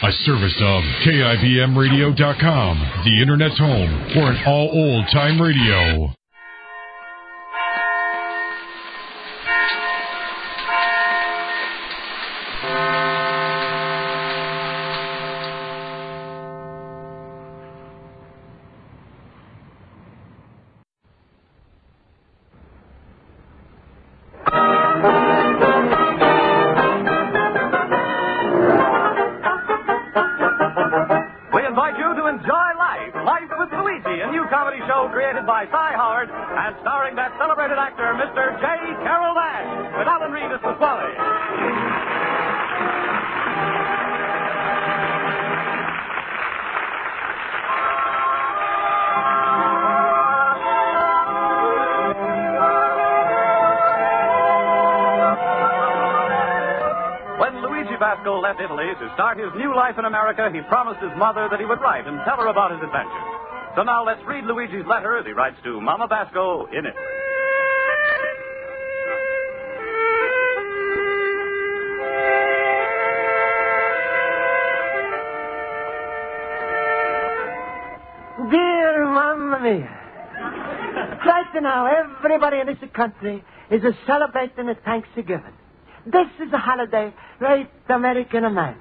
A service of KIBMradio.com, the Internet's home for an all old-time radio. By Cy Howard and starring that celebrated actor, Mr. J. Carroll Nash, with Alan Reed as Pasquale. When Luigi Basco left Italy to start his new life in America, he promised his mother that he would write and tell her about his adventures. So now let's read Luigi's letter as he writes to Mama Basco in it. Dear Mamma Mia, right now everybody in this country is celebrating a Thanksgiving. This is a holiday right American man,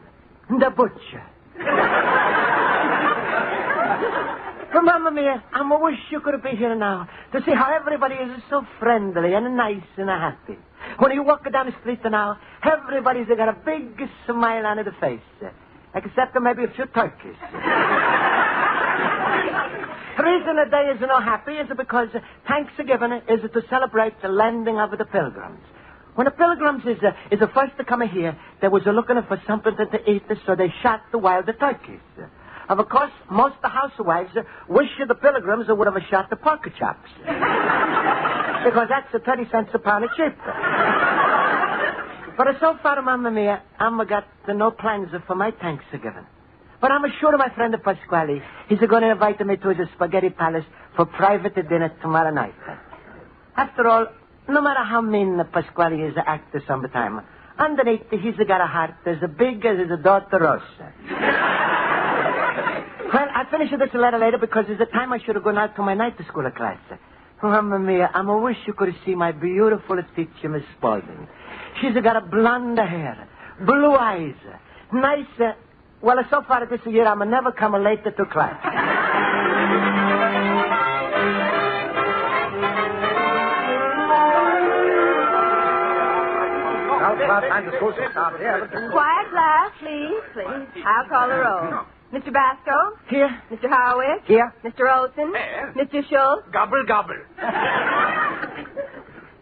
the butcher. But Mamma Mia, I wish you could be here now to see how everybody is so friendly and nice and happy. When you walk down the street now, everybody's got a big smile on their face, except maybe a few turkeys. The reason the day is not happy is because Thanksgiving is to celebrate the landing of the pilgrims. When the pilgrims is the first to come here, they was looking for something to eat, so they shot the wild turkeys. Of course, most of the housewives wish the pilgrims would have shot the pork chops. Because that's 30 cents a pound cheaper. But so far, Mamma Mia, I've got no plans for my Thanksgiving. But I'm sure my friend Pasquale, he's going to invite me to his spaghetti palace for private dinner tomorrow night. After all, no matter how mean Pasquale is actor sometime, underneath he's got a heart as big as his daughter Rosa. Well, I'll finish this letter later because it's the time I should have gone out to my night school class. Mamma Mia, I wish you could see my beautiful teacher, Miss Spaulding. She's got a blonde hair, blue eyes, nice. Well, so far this year, I'm never come late to class. Quiet, class, please. I'll call the roll. Mr. Basco? Here. Mr. Howitt? Here. Mr. Olson? Here. Mr. Schultz? Gobble, gobble.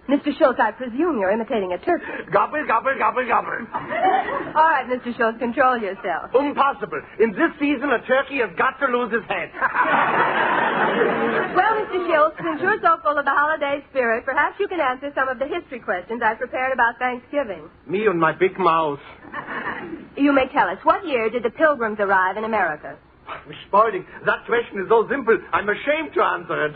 Mr. Schultz, I presume you're imitating a turkey. Gobble, gobble, gobble, gobble. All right, Mr. Schultz, control yourself. Impossible. In this season, a turkey has got to lose his head. Well, Mr. Schultz, since you're so full of the holiday spirit, perhaps you can answer some of the history questions I've prepared about Thanksgiving. Me and my big mouse. You may tell us, what year did the Pilgrims arrive in America? Miss Spaulding, that question is so simple, I'm ashamed to answer it.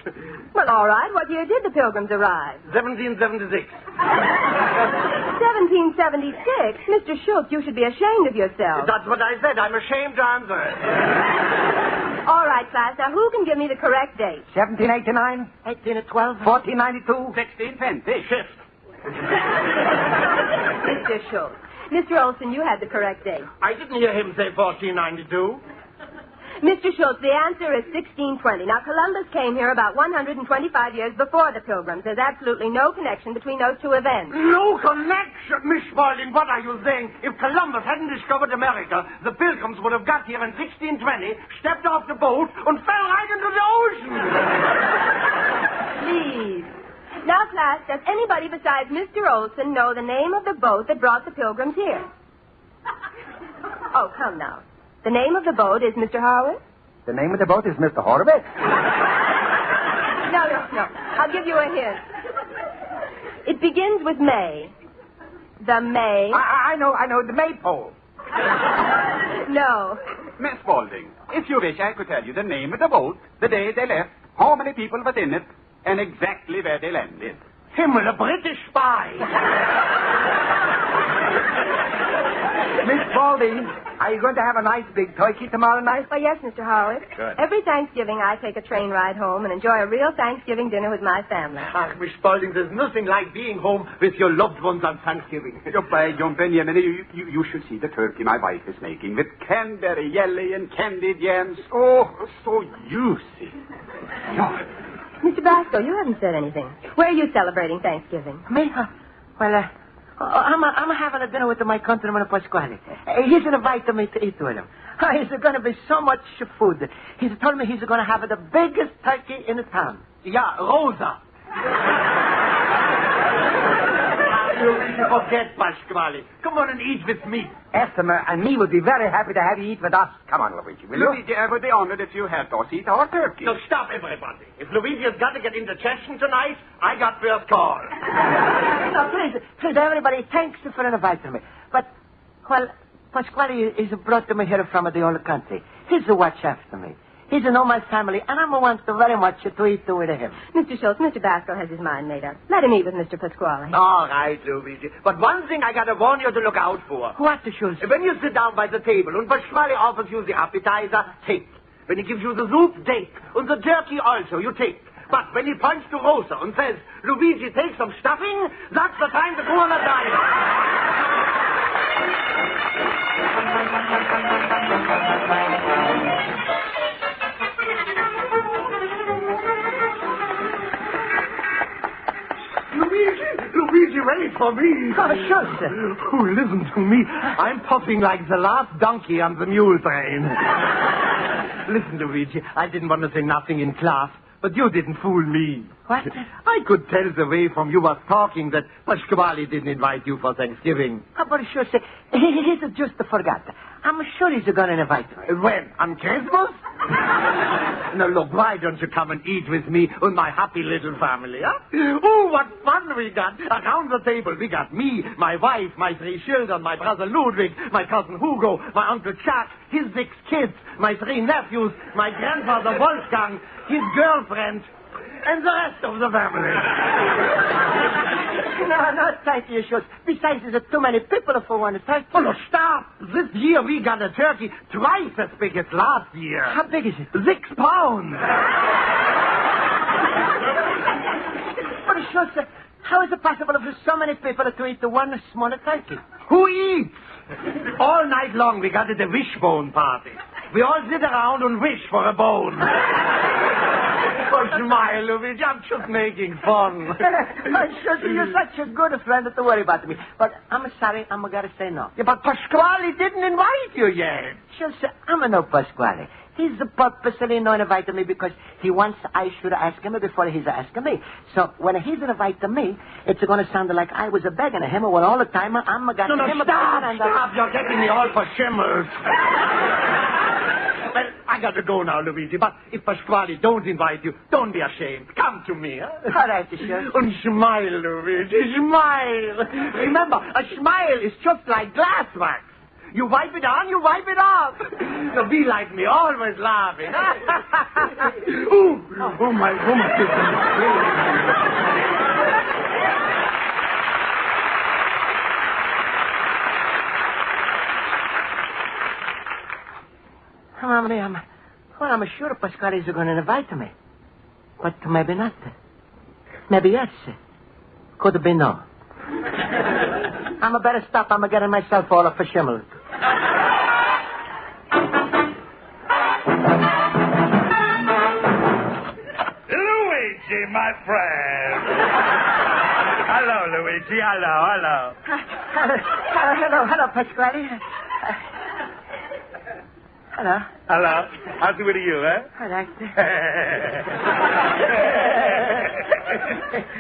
Well, all right. What year did the Pilgrims arrive? 1776. 1776? Mr. Schultz, you should be ashamed of yourself. That's what I said. I'm ashamed to answer it. All right, class. Now, who can give me the correct date? 1789, 1812, 1492, 1620. Shift. Mr. Schultz. Mr. Olson, you had the correct date. I didn't hear him say 1492. Mr. Schultz, the answer is 1620. Now, Columbus came here about 125 years before the Pilgrims. There's absolutely no connection between those two events. No connection? Miss Spaulding, what are you saying? If Columbus hadn't discovered America, the Pilgrims would have got here in 1620, stepped off the boat, and fell right into the ocean. Please. Now, class, does anybody besides Mr. Olson know the name of the boat that brought the Pilgrims here? Oh, come now. The name of the boat is Mr. Harwood? The name of the boat is Mr. Horowitz. No. I'll give you a hint. It begins with May. The May. I know. The maypole. No. Miss Spaulding, if you wish, I could tell you the name of the boat, the day they left, how many people was in it, and exactly where they landed. Himmel, a British spy. Miss Spaulding, are you going to have a nice big turkey tomorrow night? Well, yes, Mr. Howard. Good. Every Thanksgiving, I take a train ride home and enjoy a real Thanksgiving dinner with my family. Miss Spaulding, there's nothing like being home with your loved ones on Thanksgiving. John Benjamin, you should see the turkey my wife is making with cranberry jelly and candied yams. Oh, so juicy. Mr. Basco, you haven't said anything. Where are you celebrating Thanksgiving? Me? Well, I'm having a dinner with my countryman Pasquale. He's invited me to eat with him. He's going to be so much food. He's told me he's going to have the biggest turkey in the town. Yeah, Rosa. You forget, Pasquale. Come on and eat with me. Estima and me would be very happy to have you eat with us. Come on, Luigi, will you? Luigi, I would be honored if you helped us eat our turkey. So stop, everybody. If Luigi has got to get indigestion tonight, I got first call. No, please, everybody, thanks for inviting me. But, well, Pasquale is brought me here from the old country. He's a watch after me. He's know my family, and I want very much to eat with him. Mr. Schultz, Mr. Basco has his mind made up. Let him eat with Mr. Pasquale. All right, Luigi. But one thing I got to warn you to look out for. What, Schultz? When you sit down by the table and Pasquale offers you the appetizer, take. When he gives you the soup, take. And the turkey also, you take. But when he points to Rosa and says, Luigi, take some stuffing, that's the time to go on a diet. Luigi, wait for me. Oh, sure, sir. Oh, listen to me. I'm puffing like the last donkey on the mule train. Listen, Luigi, I didn't want to say nothing in class, but you didn't fool me. What? I could tell the way from you was talking that Pasquale didn't invite you for Thanksgiving. Oh, but sure, sir. He's just forgot. I'm sure he's going to invite me. When? On Christmas? Now, look, why don't you come and eat with me and my happy little family, huh? Oh, what fun we got. Around the table, we got me, my wife, my 3 children, my brother Ludwig, my cousin Hugo, my uncle Chuck, his 6 kids, my 3 nephews, my grandfather Wolfgang, his girlfriend, and the rest of the family. No, thank you, Schultz. Besides, there's too many people for one turkey. Oh, no, stop. This year we got a turkey twice as big as last year. How big is it? 6 pounds. But, Schultz, how is it possible for so many people to eat the one smaller turkey? Who eats? All night long we got at the wishbone party. We all sit around and wish for a bone. Oh, smile, Luigi. I'm just making fun. You're such a good friend not to worry about me. But I'm sorry, I'm going to say no. Yeah, but Pasquale didn't invite you yet. Sure, I'm no Pasquale. He's purposely not inviting me because he wants I should ask him before he's asking me. So when he's inviting me, it's going to sound like I was begging him, when all the time I'm going to him. No, stop. You're getting me all for shimmers. Well, I got to go now, Luigi, but if Pasquale don't invite you, don't be ashamed. Come to me, huh? All right, sure. And smile, Luigi, smile. Remember, a smile is just like glass wax. You wipe it on, you wipe it off. So be like me, always laughing. Oh, my woman. I'm sure Pasquale is going to invite me. But maybe not. Maybe yes. Could be no. I'm better stop. I'm getting myself all up for shimmel. Luigi, my friend. Hello, Luigi. Hello. Hello, Pasquale. Hello. How's it with you, eh? I like it.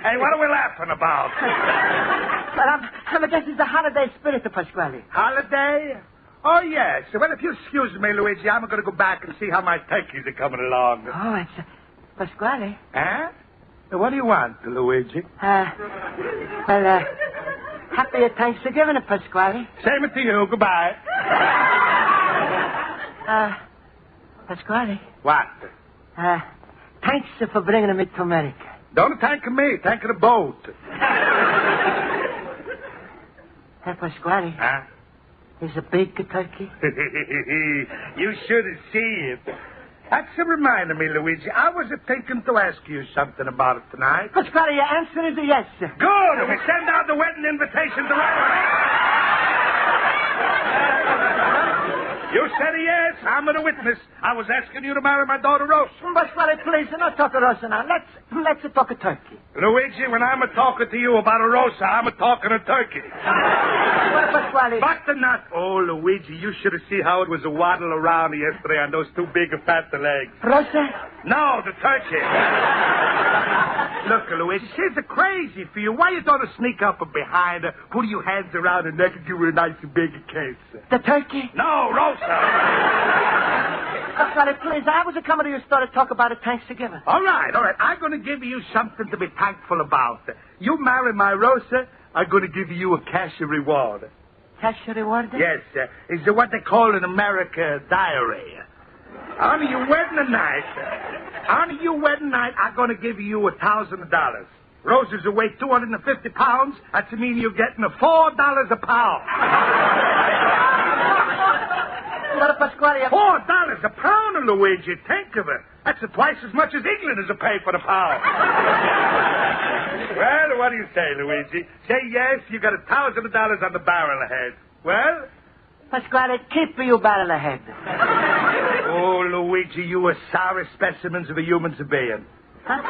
Hey, what are we laughing about? Well, I guess it's the holiday spirit of Pasquale. Holiday? Oh, yes. Well, if you excuse me, Luigi, I'm going to go back and see how my turkeys are coming along. Oh, it's Pasquale. Huh? What do you want, Luigi? Happy Thanksgiving, Pasquale. Same to you. Goodbye. Pasquale. What? Thanks for bringing me to America. Don't thank me. Thank the boat. Pasquale. Huh? Is a big turkey? You should have seen it. That's a reminder me, Luigi. I was thinking to ask you something about it tonight. Pasquale, your answer is a yes, sir. Good. We send out the wedding invitations right away. You said a yes. I'm a witness. I was asking you to marry my daughter, Rosa. Pasquale, please, don't talk to Rosa now. Let's talk a turkey. Luigi, when I'm talking to you about a Rosa, I'm talking a turkey. Well, Pasquale. But not. Oh, Luigi, you should have seen how it was a waddle around yesterday on those two big fat legs. Rosa? No, the turkey. Look, Luigi, she's crazy for you. Why you don't sneak up behind her, put your hands around her neck and give her a nice big kiss? The turkey? No, Rosa. Pasquale, please, I was coming to your store to talk about a Thanksgiving. All right. I'm going to give you something to be thankful about. You marry my Rosa, I'm going to give you a cash reward. Cash reward? Yes, it's what they call in America diary. On your wedding night, I'm going to give you $1,000. Roses weigh 250 pounds. That means you're getting $4 a pound. But Pasquale, $4 a pound, Luigi. Think of it. That's twice as much as England is a pay for the pound. Well, what do you say, Luigi? Say yes, you got $1,000 on the barrel ahead. Well? Pasquale, keep your barrel ahead. Oh, Luigi, you are sorry specimens of a human being. Huh?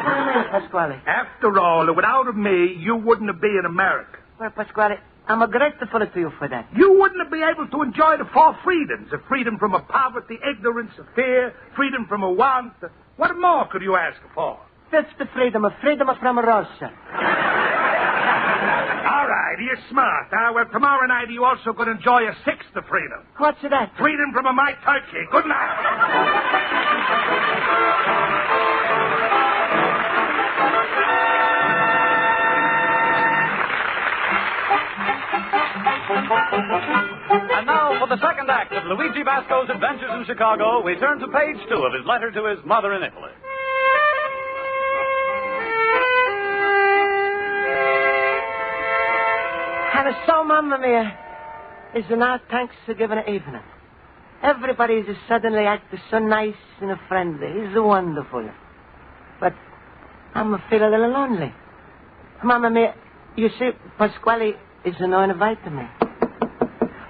What do you mean, Pasquale? After all, without me, you wouldn't be in America. Well, Pasquale, I'm grateful to you for that. You wouldn't be able to enjoy the 4 freedoms. A freedom from poverty, ignorance, fear, freedom from want. What more could you ask for? 5th freedom, freedom from Russia. All right, you're smart. Well, tomorrow night you also could enjoy a 6th freedom. What's that? Freedom from my turkey. Good night. And now, for the second act of Luigi Basco's adventures in Chicago, we turn to page 2 of his letter to his mother in Italy. And so, Mamma Mia, is now Thanksgiving evening. Everybody is suddenly acting so nice and friendly. It's wonderful. But I'm feeling a little lonely. Mamma Mia, you see, Pasquale is not inviting me.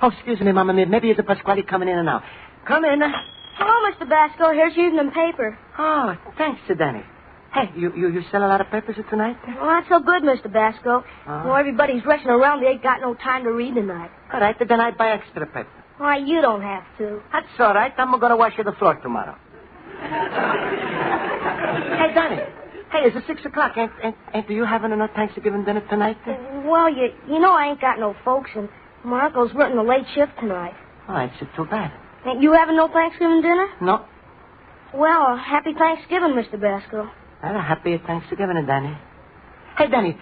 Oh, excuse me, Mamma Mia. Maybe it's Pasquale coming in now. Come in. Hello, Mr. Basco. Here's your evening paper. Oh, thanks, Danny. Hey, you sell a lot of papers tonight? Well, not so good, Mr. Basco. Well, everybody's rushing around. They ain't got no time to read tonight. All right, then I'd buy extra paper. Why, you don't have to. That's all right. I'm going to wash the floor tomorrow. Hey, Danny. Hey, it's 6 o'clock. Ain't you having enough Thanksgiving dinner tonight? Well, you know I ain't got no folks, and my uncle's working a late shift tonight. Oh, it's too bad. Ain't you having no Thanksgiving dinner? No. Well, happy Thanksgiving, Mr. Basco. Well, happy Thanksgiving, Danny. Hey, Danny,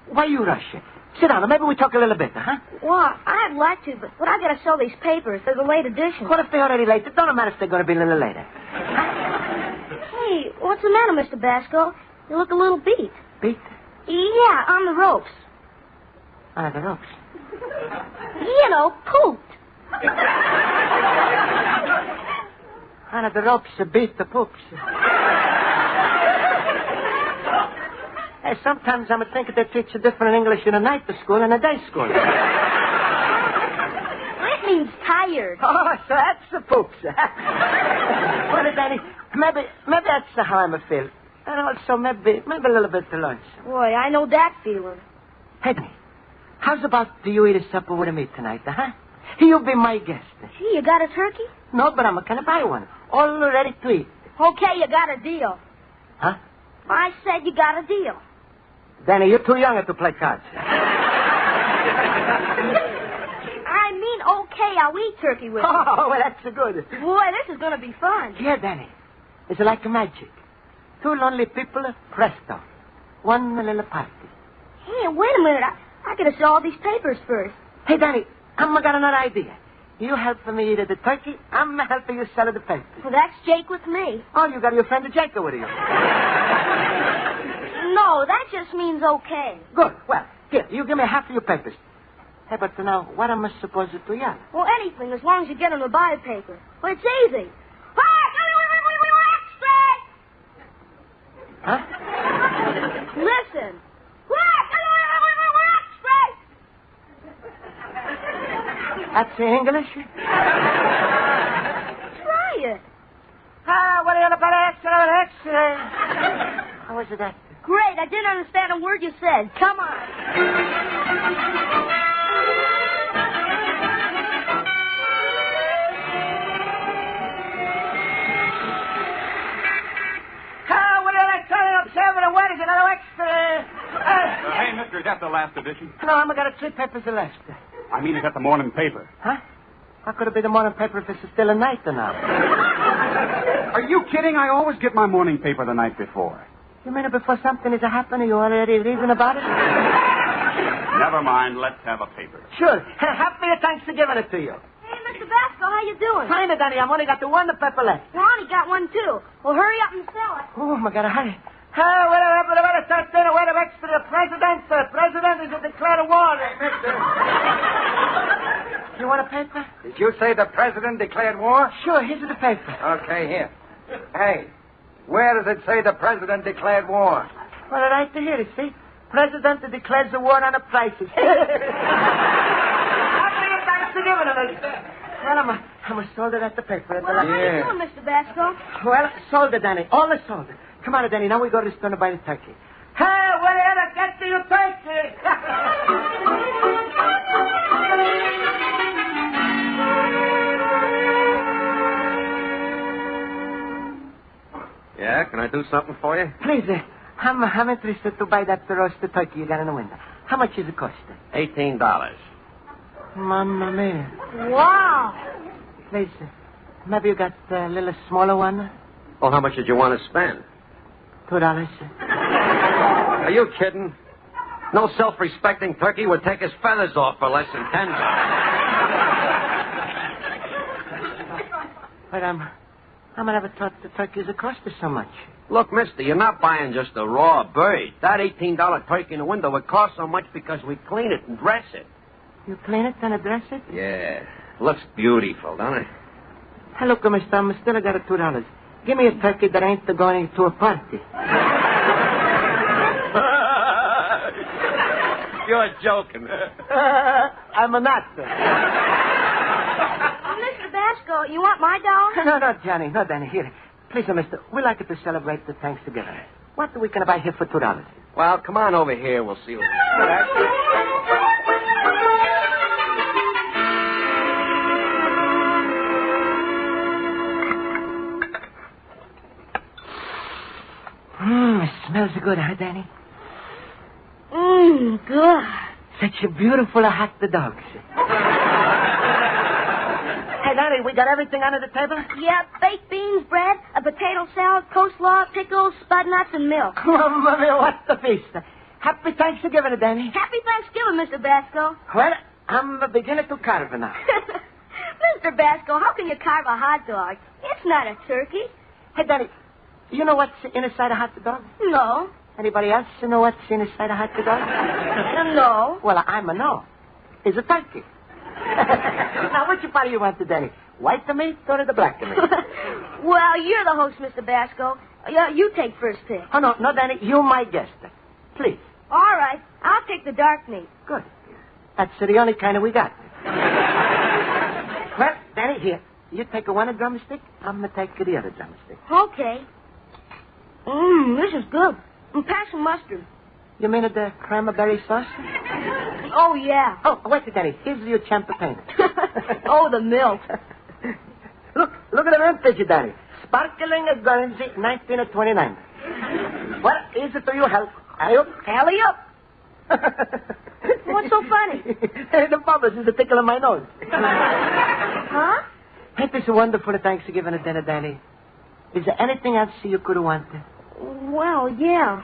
why you rushing? Sit down. Maybe we talk a little bit, huh? Well, I'd like to, but I got to sell these papers. They're the late edition. What if they're already late? It don't matter if they're going to be a little later. Hey, what's the matter, Mr. Basco? You look a little beat. Beat? Yeah, on the ropes. On the ropes? You know, pooped. On the ropes, beat the poops. Hey, sometimes I'm thinking they teach different English in a night school and a day school. That means tired. Oh, so that's the poops. Well, Danny, maybe that's how I'm feeling. And also maybe a little bit to lunch. Boy, I know that feeling. Hey, Danny, how's about do you eat a supper with me tonight, huh? You'll be my guest. Gee, you got a turkey? No, but I'm going to buy one. All ready to eat. Okay, you got a deal. Huh? I said you got a deal. Danny, you're too young to play cards. I mean, okay, I'll eat turkey with you. Oh, well, that's good. Boy, this is going to be fun. Yeah, Danny. It's like magic. 2 lonely people, presto. One little party. Hey, wait a minute. I got to sell all these papers first. Hey, Danny, I'm got another idea. You help me eat the turkey, I'm helping you sell the papers. Well, that's Jake with me. Oh, you got your friend Jake with you. No, that just means okay. Good. Well, here, you give me half of your papers. Hey, but now, what am I supposed to yell? Well, anything, as long as you get him to buy a paper. But it's easy. Huh? Listen. That's English? Try it. What are you about extra? How was it that? Great. I didn't understand a word you said. Come on. Hey, mister, is that the last edition? No, I've got 3 papers left. I mean, is that the morning paper? Huh? How could it be the morning paper if it's still a night or not? Are you kidding? I always get my morning paper the night before. You mean before something is happening, you already reason about it? Never mind. Let's have a paper. Sure. Happy Thanksgiving it to you. Hey, Mr. Basco, how you doing? Fine, Danny. I've only got the 1 paper left. Well, I only got 1, too. Well, hurry up and sell it. Oh, my God, hurry. The president is declared war. You want a paper? Did you say the president declared war? Sure, here's the paper. Okay, here. Hey, where does it say the president declared war? Well, right to here, you see. President declares the war on the prices. Happy Thanksgiving. Well, I'm a soldier at the paper. Well, how you doing, Mr. Basco? Well, soldier, Danny. All the soldier. Come on, Danny. Now we go to the store to buy the turkey. Hey, whatever, get to your turkey. Yeah, can I do something for you? Please, I'm interested to buy that roasted turkey you got in the window. How much is it cost? $18. Mamma mia. Wow. Please, maybe you got a little smaller one? Well, how much did you want to spend? $2. Are you kidding? No self-respecting turkey would take his feathers off for less than $10. But I never thought the turkeys would cost us so much. Look, mister, you're not buying just a raw bird. That $18 turkey in the window would cost so much because we clean it and dress it. You clean it and dress it? Yeah. Looks beautiful, don't it? Hey, look, mister, I'm still got $2. Give me a turkey that ain't going to a party. You're joking. I'm not. Mr. Basco, you want my dollar? No, Johnny. No, Danny. Here. Please, mister, we like it to celebrate the Thanksgiving. What are we going to buy here for $2? Well, come on over here. We'll see what... It smells good, huh, Danny? Good. Such a beautiful hot dog. Hey, Danny, we got everything under the table? Yep, baked beans, bread, a potato salad, coleslaw, pickles, spud nuts, and milk. Mamma mia, what the feast. Happy Thanksgiving, Danny. Happy Thanksgiving, Mr. Basco. Well, I'm beginning to carve now. Mr. Basco, how can you carve a hot dog? It's not a turkey. Hey, Danny, you know what's inside a hot dog? No. Anybody else know what's inside a hot dog? No. Well, I'm a no. It's a turkey. Now, which part you want today? White the meat or the black the meat? Well, you're the host, Mr. Basco. You take first pick. Oh, no, Danny. You my guest. Please. All right. I'll take the dark meat. Good. That's the only kind we got. Well, Danny, here. You take one drumstick. I'm going to take the other drumstick. Okay. This is good. And pass some mustard. You mean the cranberry sauce? Oh, yeah. Oh, wait, Danny. Here's your champagne. Oh, the milk. Look at the vintage, Danny. Sparkling Guernsey, 1929. What is it to you, help? Alley up. What's so funny? The bubbles is tickling my nose. Huh? Ain't this a wonderful Thanksgiving dinner, Danny? Is there anything else you could want? Well, yeah.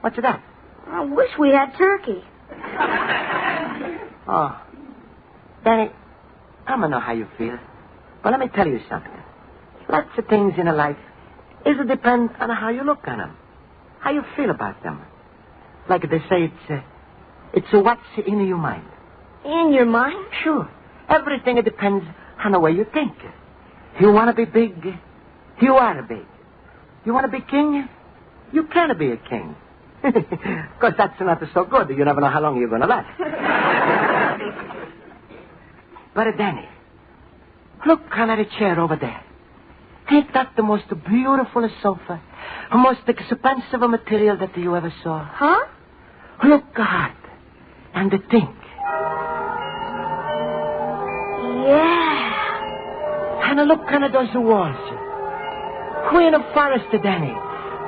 What's that? I wish we had turkey. Oh. Danny, I don't know how you feel, but let me tell you something. Lots of things in a life is depend on how you look on them, how you feel about them. Like they say, it's what's in your mind. In your mind? Sure. Everything depends on the way you think. You want to be big, you are big. You want to be king, you can be a king. Because that's not so good. You never know how long you're going to last. But, Danny, look on that chair over there. Ain't that the most beautiful sofa, the most expensive material that you ever saw? Huh? Look hard and think. Yeah. And look on those walls. Queen of forest, Danny.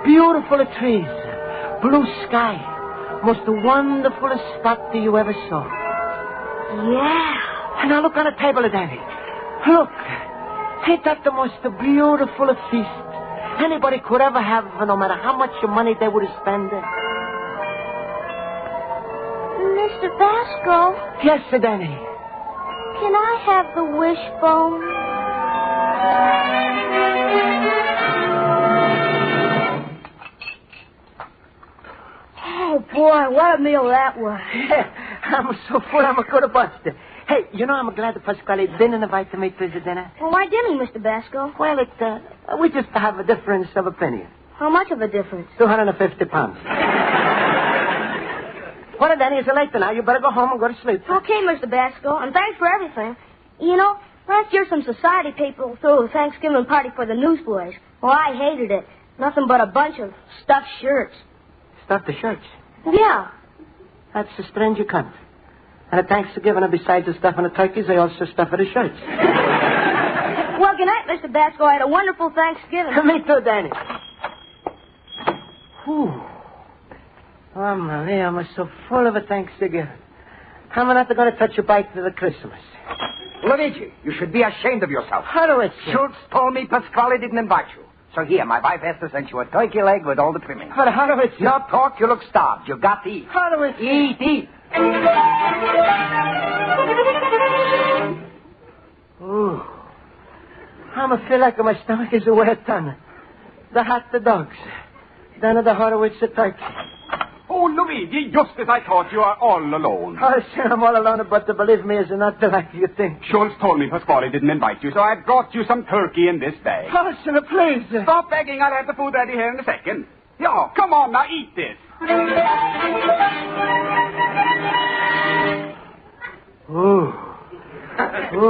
Beautiful trees. Blue sky. Most wonderful spot that you ever saw. Yeah. And now look on the table, Danny. Look. Ain't that the most beautiful feast anybody could ever have, no matter how much money they would spend? Mr. Basco, Yes, Danny. can I have the wishbone? Oh, boy, what a meal that was. Yeah, I'm so full I'm going to bust. Hey, you know, I'm glad that Pasquale didn't invite me to the dinner. Well, why didn't he, Mr. Basco? Well, we just have a difference of opinion. How much of a difference? 250 pounds. Well, Danny, it's late now. You better go home and go to sleep. Okay, Mr. Basco, and thanks for everything. You know, last year some society people threw a Thanksgiving party for the newsboys. Well, I hated it. Nothing but a bunch of stuffed shirts. Stuff the shirts. Yeah. That's a strange account. And at Thanksgiving, besides the stuff on the turkeys, they also stuff the shirts. Well, good night, Mr. Basco. I had a wonderful Thanksgiving. Me too, Danny. Whew. Oh, Maria, I'm so full of a Thanksgiving. I'm not going to touch a bite to the Christmas. Luigi, you should be ashamed of yourself. How do it? Schultz told me Pasquale didn't invite you. So here, my wife has to send you a turkey leg with all the trimmings. But how do it? No talk, you look starved. You've got to eat. How do it? Eat. Ooh. I feel like my stomach is wet on. The hot dogs. Then the Horowitz turkey. Oh, Luigi, just as I thought, you are all alone. Oh, sir, I'm all alone, but believe me, it's not like you think. Schultz told me Pasquale didn't invite you, so I brought you some turkey in this bag. Oh, sir, please. Stop begging. I'll have the food ready here in a second. Yeah, come on now, eat this. Oh,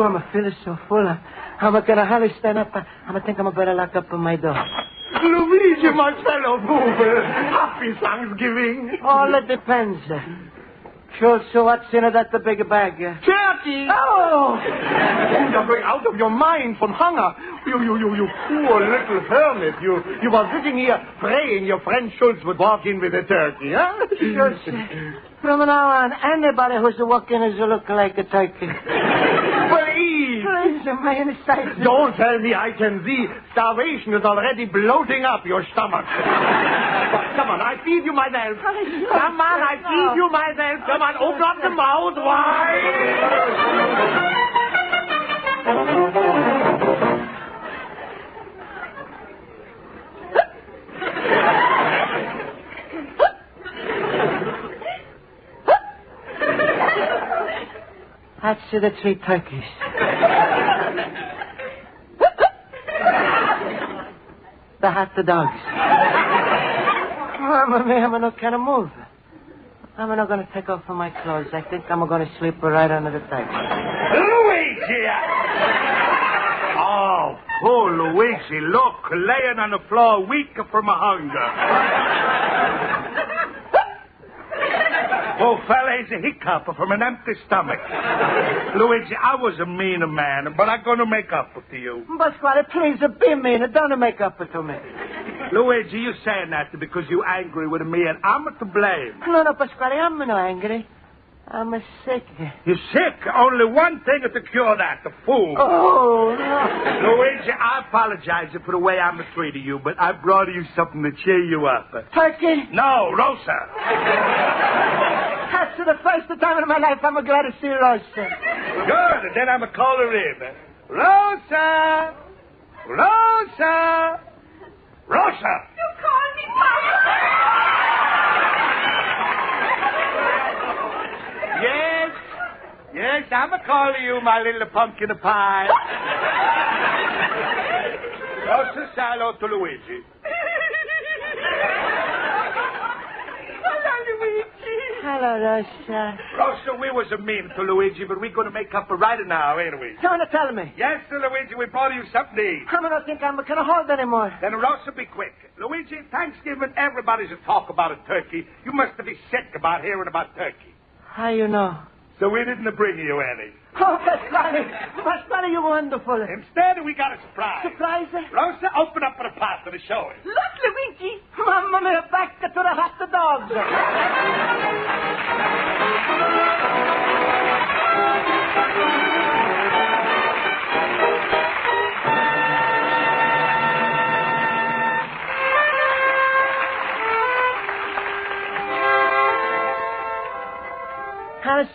I'm feeling so full. I'm going to hardly stand up. I think I'm better lock up my door. Luigi, my fellow boober, happy Thanksgiving. All it depends. Sure, so what's in that the big bag? Turkey! Oh! You're going out of your mind from hunger. You poor little hermit. You were sitting here praying your friend Schultz would walk in with a turkey, huh? Sure, from now on, anybody who's walking is look like a turkey. Well, eat! Please, my inside. Don't tell me I can see. Starvation is already bloating up your stomach. Come on, I feed you myself. Come on, I feed you myself. Come on, open up the mouth wide. That's the 3 turkeys. The hot dogs. I'm not going to move. I'm not going to take off my clothes. I think I'm going to sleep right under the table. Luigi! Oh, poor Luigi. Look, laying on the floor, weak from hunger. Oh, fella, he's a hiccup from an empty stomach. Luigi, I was a mean man, but I'm going to make up to you. Pasquale, please, be mean. Don't make up to me. Luigi, you're saying that because you're angry with me, and I'm to blame. No, Pasquale, I'm not angry. I'm sick. You're sick? Only one thing to cure that, the fool. Oh, no. Luigi, I apologize for the way I'm treating you, but I brought you something to cheer you up. Turkey? No, Rosa. That's the first time in my life I'm glad to see Rosa. Good, then I'm going to call her in. Rosa! Rosa! Rosa! You called me Papa. Yes, I'm a calling you, my little pumpkin pie. Rosa, say hello to Luigi. Hello, Rosa. Rosa, we was a mean to Luigi, but we're going to make up for right now, ain't we? You want to tell me? Yes, sir, Luigi, we brought you something to eat. I don't think I'm going to hold anymore. Then, Rosa, be quick. Luigi, Thanksgiving, everybody's a talk about a turkey. You must be sick about hearing about turkey. How you know? So we didn't bring you any. Oh, Pasquale, you're wonderful. Instead, we got a surprise. Surprise? Rosa, open up for the pasta to show it. Look, Luigi. Mamma mia, back to the hot dogs.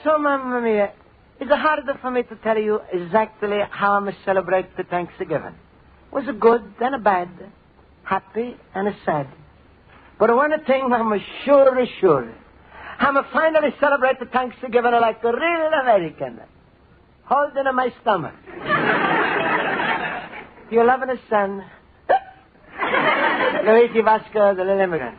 So, Mamma mia, it's hard for me to tell you exactly how I'm celebrate the Thanksgiving. It was a good and a bad, happy and a sad. But one thing I'm sure. I'm finally celebrate the Thanksgiving like a real American. Holding in my stomach. Your loving son, Luigi Vasco, the little immigrant.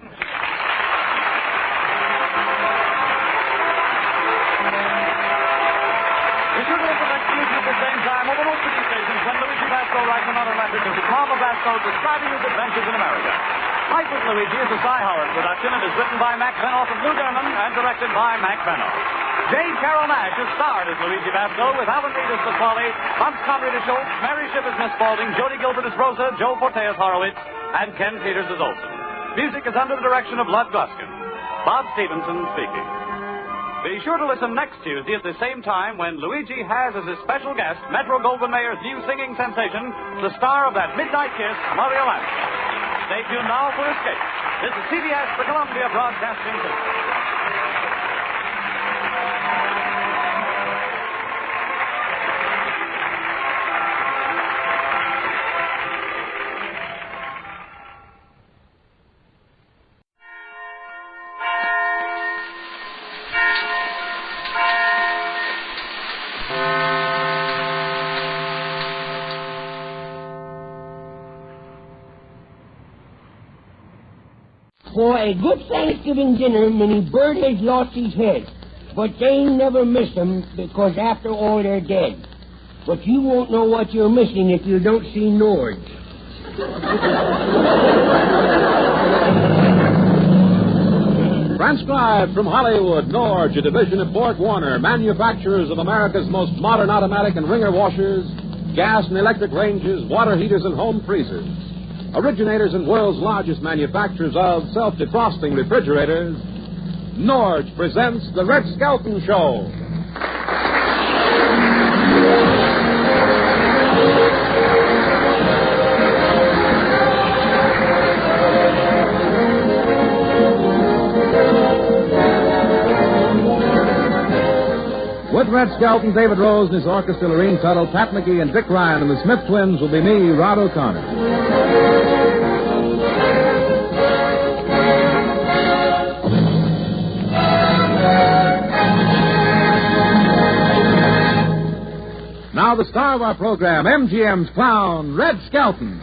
Mama Vasco describing his adventures in America. Life with Luigi is a Cy Howard production and is written by Mac Benoff and Lou German and directed by Mac Benoff. J. Carol Nash is starred as Luigi Vasco with Alan Reed as Pasquale, Hans Conrad as Schultz, Mary Shipp as Miss Spaulding, Jody Gilbert as Rosa, Joe Forte as Horowitz, and Ken Peters as Olson. Music is under the direction of Lud Gluskin. Bob Stevenson speaking. Be sure to listen next Tuesday at the same time when Luigi has as his special guest Metro Goldwyn Mayer's new singing sensation, the star of That Midnight Kiss, Mario Lanza. Stay tuned now for Escape. This is CBS, the Columbia Broadcasting System. For a good Thanksgiving dinner, many bird has lost his head. But they never miss them because after all they're dead. But you won't know what you're missing if you don't see Nord. Transcribed from Hollywood, Norge, a division of Borg Warner, manufacturers of America's most modern automatic and wringer washers, gas and electric ranges, water heaters, and home freezers. Originators and world's largest manufacturers of self-defrosting refrigerators, Norge presents The Red Skelton Show. With Red Skelton, David Rose and his orchestra, Lorene Tuttle, Pat McGee, and Dick Ryan, and the Smith twins will be me, Rod O'Connor. Now the star of our program, MGM's clown, Red Skelton.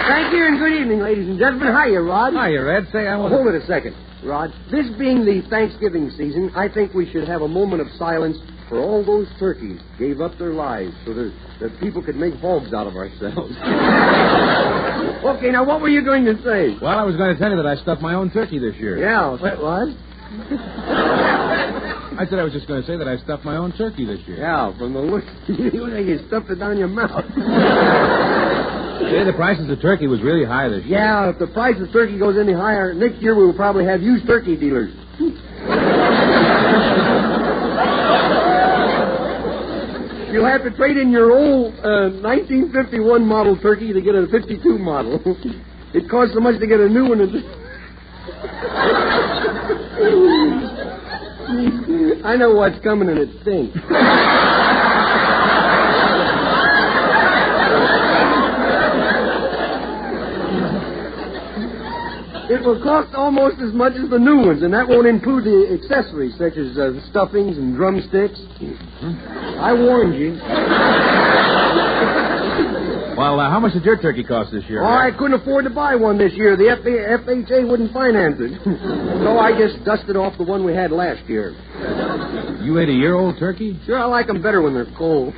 Thank you and good evening, ladies and gentlemen. Hiya, Rod. Hiya, Red. Say, Hold it a second, Rod. This being the Thanksgiving season, I think we should have a moment of silence for all those turkeys gave up their lives so that people could make hogs out of ourselves. Okay, now what were you going to say? Well, I was going to tell you that I stuffed my own turkey this year. Yeah, what? I said I was just going to say that I stuffed my own turkey this year. Yeah, from the look, you stuffed it down your mouth. Say, the price of the turkey was really high this year. Yeah, if the price of turkey goes any higher, next year we will probably have used turkey dealers. You'll have to trade in your old 1951 model turkey to get a 52 model. It costs so much to get a new one. I know what's coming and it stinks. It will cost almost as much as the new ones, and that won't include the accessories such as stuffings and drumsticks. I warned you. Well, how much did your turkey cost this year? Oh, I couldn't afford to buy one this year. The FHA wouldn't finance it. So I just dusted off the one we had last year. You ate a year-old turkey? Sure, I like them better when they're cold.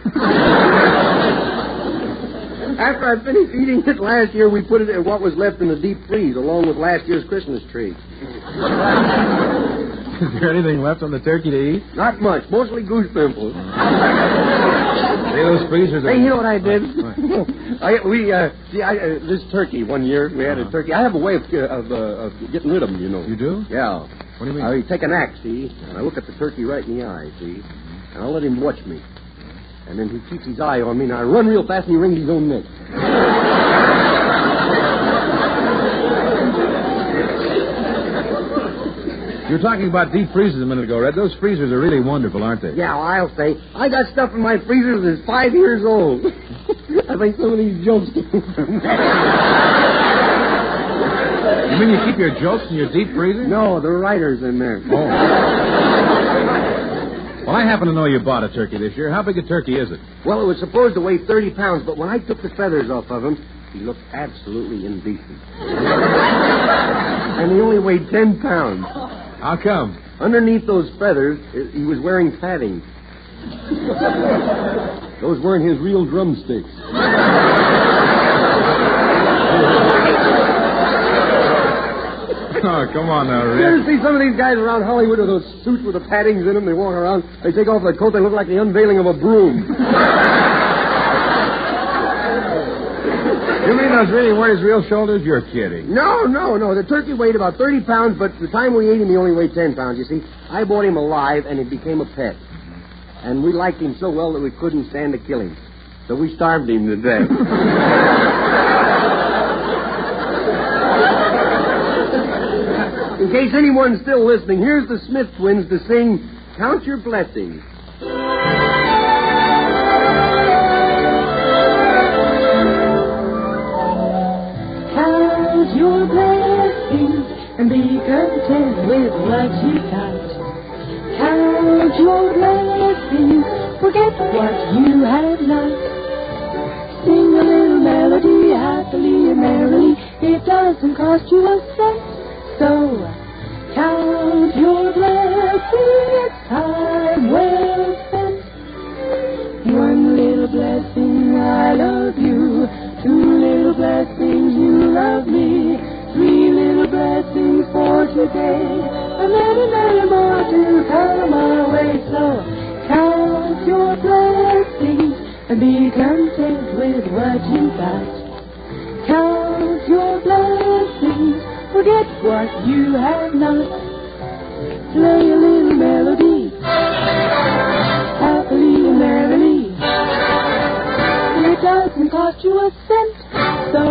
After I finished eating it last year, we put it in what was left in the deep freeze, along with last year's Christmas tree. Is there anything left on the turkey to eat? Not much, mostly goose pimples. Hey, those freezers are... Hey, you know what I did? This turkey, one year, we had a turkey. I have a way of getting rid of them, you know. You do? Yeah. What do you mean? I take an axe, see, and I look at the turkey right in the eye, see, and I'll let him watch me. And then he keeps his eye on me, and I run real fast, and he wrings his own neck. You were talking about deep freezers a minute ago, Red. Those freezers are really wonderful, aren't they? Yeah, well, I'll say. I got stuff in my freezers that's 5 years old. I think some of these jokes came from that. You mean you keep your jokes in your deep freezer? No, the writer's in there. Oh. Well, I happen to know you bought a turkey this year. How big a turkey is it? Well, it was supposed to weigh 30 pounds, but when I took the feathers off of him, he looked absolutely indecent. And he only weighed 10 pounds. How come? Underneath those feathers, he was wearing padding. Those weren't his real drumsticks. Oh, come on now, Rick. You ever see some of these guys around Hollywood with those suits with the paddings in them? They walk around, they take off their coat, they look like the unveiling of a broom. You mean those really weren't his real shoulders? You're kidding. No. The turkey weighed about 30 pounds, but the time we ate him, he only weighed 10 pounds, you see. I bought him alive, and he became a pet. And we liked him so well that we couldn't stand to kill him. So we starved him to death. In case anyone's still listening, here's the Smith twins to sing Count Your Blessings. Count your blessings and be content with what you got. Count your blessings, forget what you have not. Sing a little melody happily and merrily. It doesn't cost you a cent. So, count your blessings, time well spent. One little blessing, I love you. 2 little blessings, you love me. 3 little blessings for today. And many more to come our way. So, count your blessings and be content with what you got. Count your blessings. Forget what you have not. Play a little melody, happily and merrily. It doesn't cost you a cent, so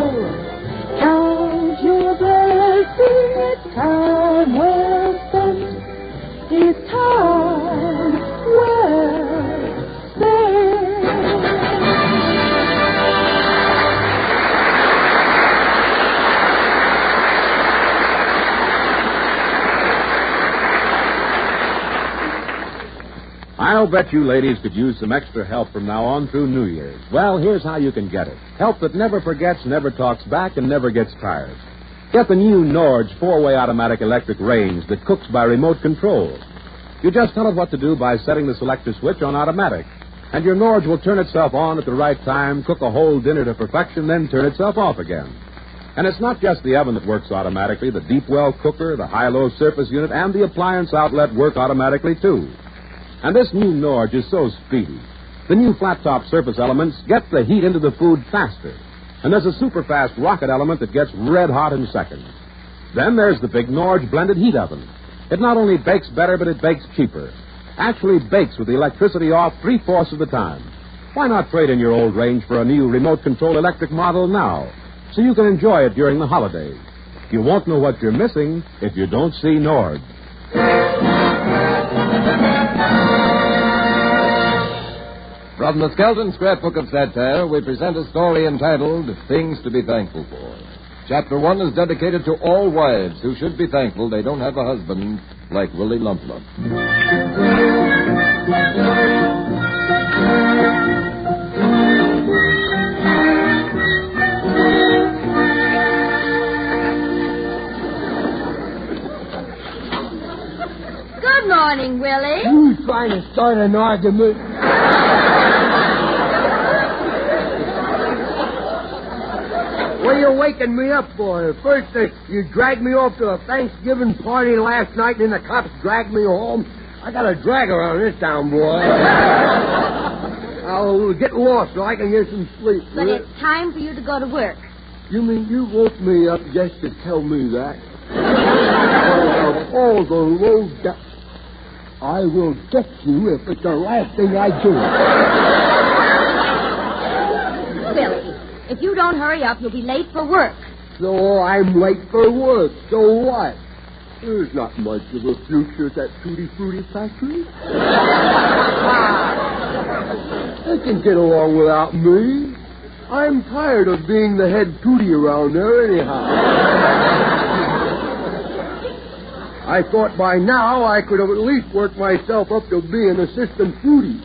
count your blessings. It's time well spent. It's time well spent. I'll bet you ladies could use some extra help from now on through New Year's. Well, here's how you can get it. Help that never forgets, never talks back, and never gets tired. Get the new Norge 4-way automatic electric range that cooks by remote control. You just tell it what to do by setting the selector switch on automatic. And your Norge will turn itself on at the right time, cook a whole dinner to perfection, then turn itself off again. And it's not just the oven that works automatically. The deep well cooker, the high-low surface unit, and the appliance outlet work automatically, too. And this new Norge is so speedy. The new flat-top surface elements get the heat into the food faster. And there's a super-fast rocket element that gets red hot in seconds. Then there's the big Norge blended heat oven. It not only bakes better, but it bakes cheaper. Actually bakes with the electricity off 3/4 of the time. Why not trade in your old range for a new remote-control electric model now, so you can enjoy it during the holidays? You won't know what you're missing if you don't see Norge. From the Skelton Scrapbook of Satire, we present a story entitled Things to be Thankful For. Chapter 1 is dedicated to all wives who should be thankful they don't have a husband like Willie Lump Lump. Good morning, Willie. Who's trying to start an argument? What are you waking me up for? First, you dragged me off to a Thanksgiving party last night, and then the cops dragged me home. I got a drag around this town, boy. I'll get lost so I can get some sleep. But it's time for you to go to work. You mean you woke me up just to tell me that? Of all the low I will get you if it's the last thing I do. Willie, if you don't hurry up, you'll be late for work. So I'm late for work. So what? There's not much of a future at that Tutti Frutti factory. They can get along without me. I'm tired of being the head Tutti around there anyhow. I thought by now I could have at least worked myself up to be an assistant Fruity.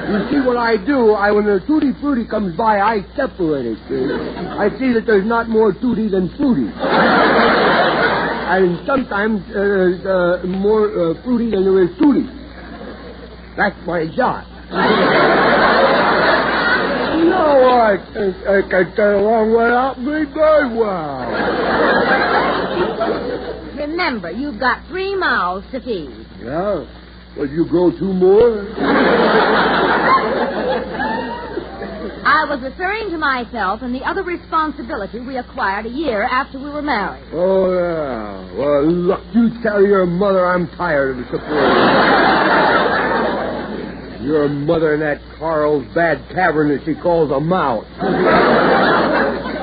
You see what I do? When the Tutti Frutti comes by, I separate it. I see that there's not more Tutti than Fruity. And sometimes there's more Fruity than there is Tutti. That's my job. No, I can get along without me very well. Remember, you've got 3 mouths to feed. Yeah? Well, you grow 2 more? I was referring to myself and the other responsibility we acquired a year after we were married. Oh, yeah. Well, look, you tell your mother I'm tired of supporting. Your mother in that Carlsbad tavern that she calls a mouth.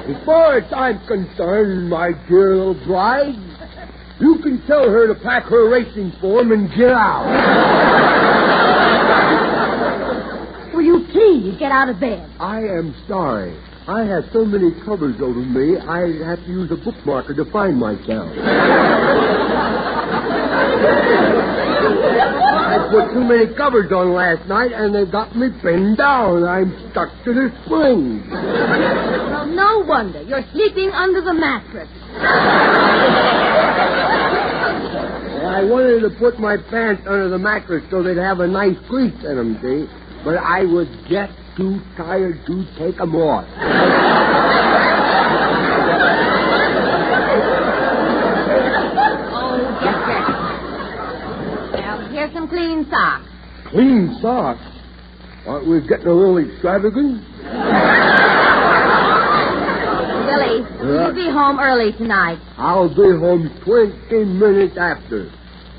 As far as I'm concerned, my dear little bride, you can tell her to pack her racing form and get out. Will you please get out of bed? I am sorry. I have so many covers over me, I have to use a bookmarker to find myself. I put too many covers on last night, and they got me pinned down. I'm stuck to the springs. Well, no wonder. You're sleeping under the mattress. I wanted to put my pants under the mattress so they'd have a nice crease in them, see? But I was just too tired to take them off. Here's some clean socks. Clean socks? Aren't we getting a little extravagant? Willie, you'll be home early tonight. I'll be home 20 minutes after.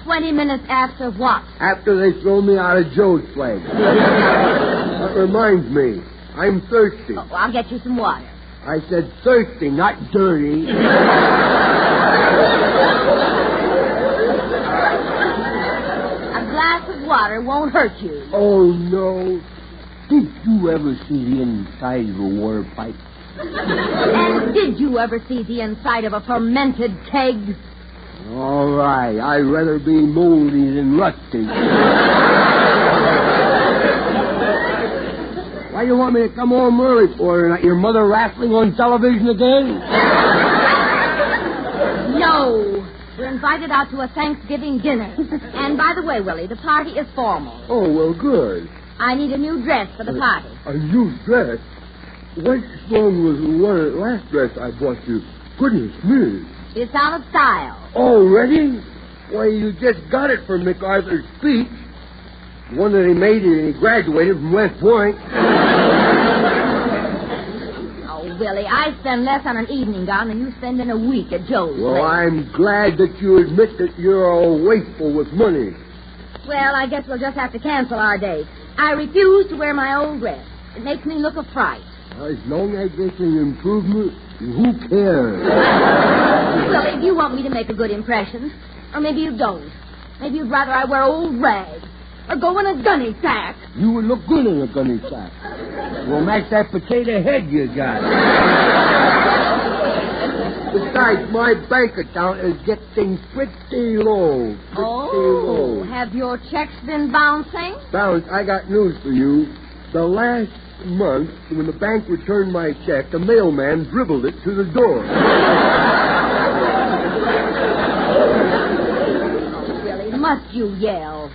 20 minutes after what? After they throw me out of Joe's place. That reminds me, I'm thirsty. Oh, I'll get you some water. I said thirsty, not dirty. Water won't hurt you. Oh, no. Did you ever see the inside of a water pipe? And did you ever see the inside of a fermented keg? All right. I'd rather be moldy than rusty. Why do you want me to come home early for tonight? Your mother wrestling on television again? No. We're invited out to a Thanksgiving dinner. And by the way, Willie, the party is formal. Oh, well, good. I need a new dress for the party. A new dress? What's wrong with the last dress I bought you? Goodness me. It's out of style. Already? Why, you just got it for MacArthur's speech. The one that he made and he graduated from West Point. Willie, I spend less on an evening gown than you spend in a week at Joe's. Well, I'm glad that you admit that you're all wasteful with money. Well, I guess we'll just have to cancel our date. I refuse to wear my old dress. It makes me look a fright. As long as it's an improvement, who cares? Willie, do you want me to make a good impression? Or maybe you don't. Maybe you'd rather I wear old rags. or go in a gunny sack. You would look good in a gunny sack. Well, match that potato head you got. Besides, my bank account is getting pretty low. Low. Have your checks been bouncing? Bounce, I got news for you. The last month, when the bank returned my check, the mailman dribbled it to the door. Really, must you yell?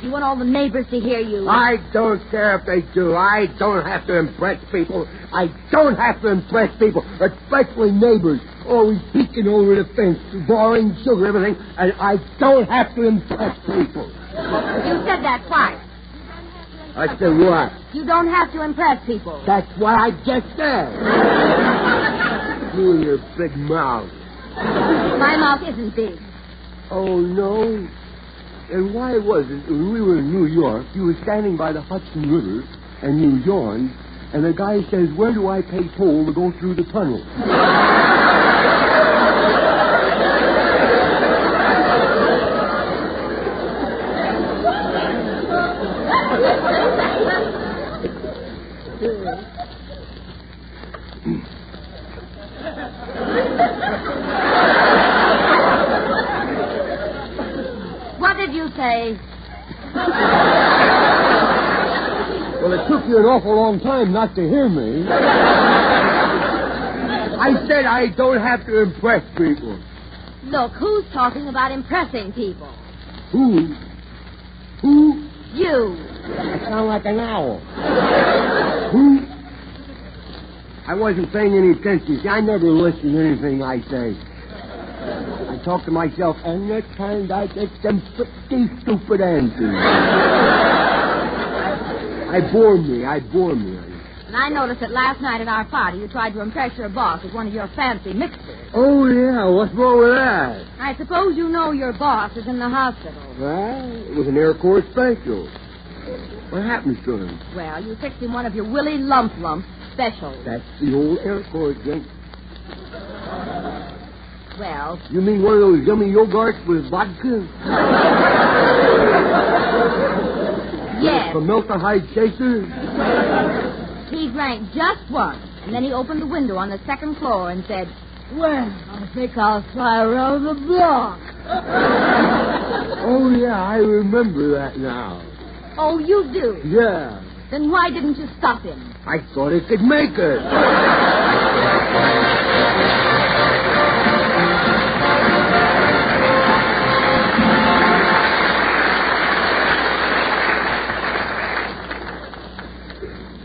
You want all the neighbors to hear you? I don't care if they do. I don't have to impress people. I don't have to impress people, especially neighbors. Always peeking over the fence, borrowing sugar, everything. And I don't have to impress people. You said that twice. I said what? You don't have to impress people. That's what I just said. You and your big mouth. My mouth isn't big. Oh, no? And why was it when we were in New York, you were standing by the Hudson River, and you yawned, and the guy says, where do I pay toll to go through the tunnel? What did you say? Well, it took you an awful long time not to hear me. I said I don't have to impress people. Look, who's talking about impressing people? Who? You. I sound like an owl. Who? I wasn't paying any attention. See, I never listen to anything I say. I talk to myself, and at times I get some pretty stupid answers. I bore me. And I noticed that last night at our party you tried to impress your boss with one of your fancy mixers. Oh, yeah. What's wrong with that? I suppose you know your boss is in the hospital. Well, it was an Air Corps special. What happened to him? Well, you fixed him one of your Willie Lump specials. That's the old Air Corps drink. Well... You mean one of those yummy yogurts with vodka? Yes. Formaldehyde chaser? He drank just once, and then he opened the window on the second floor and said, well, I think I'll fly around the block. Oh, yeah, I remember that now. Oh, you do? Yeah. Then why didn't you stop him? I thought he could make it.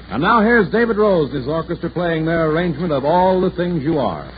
And now here's David Rose and his orchestra playing their arrangement of All the Things You Are.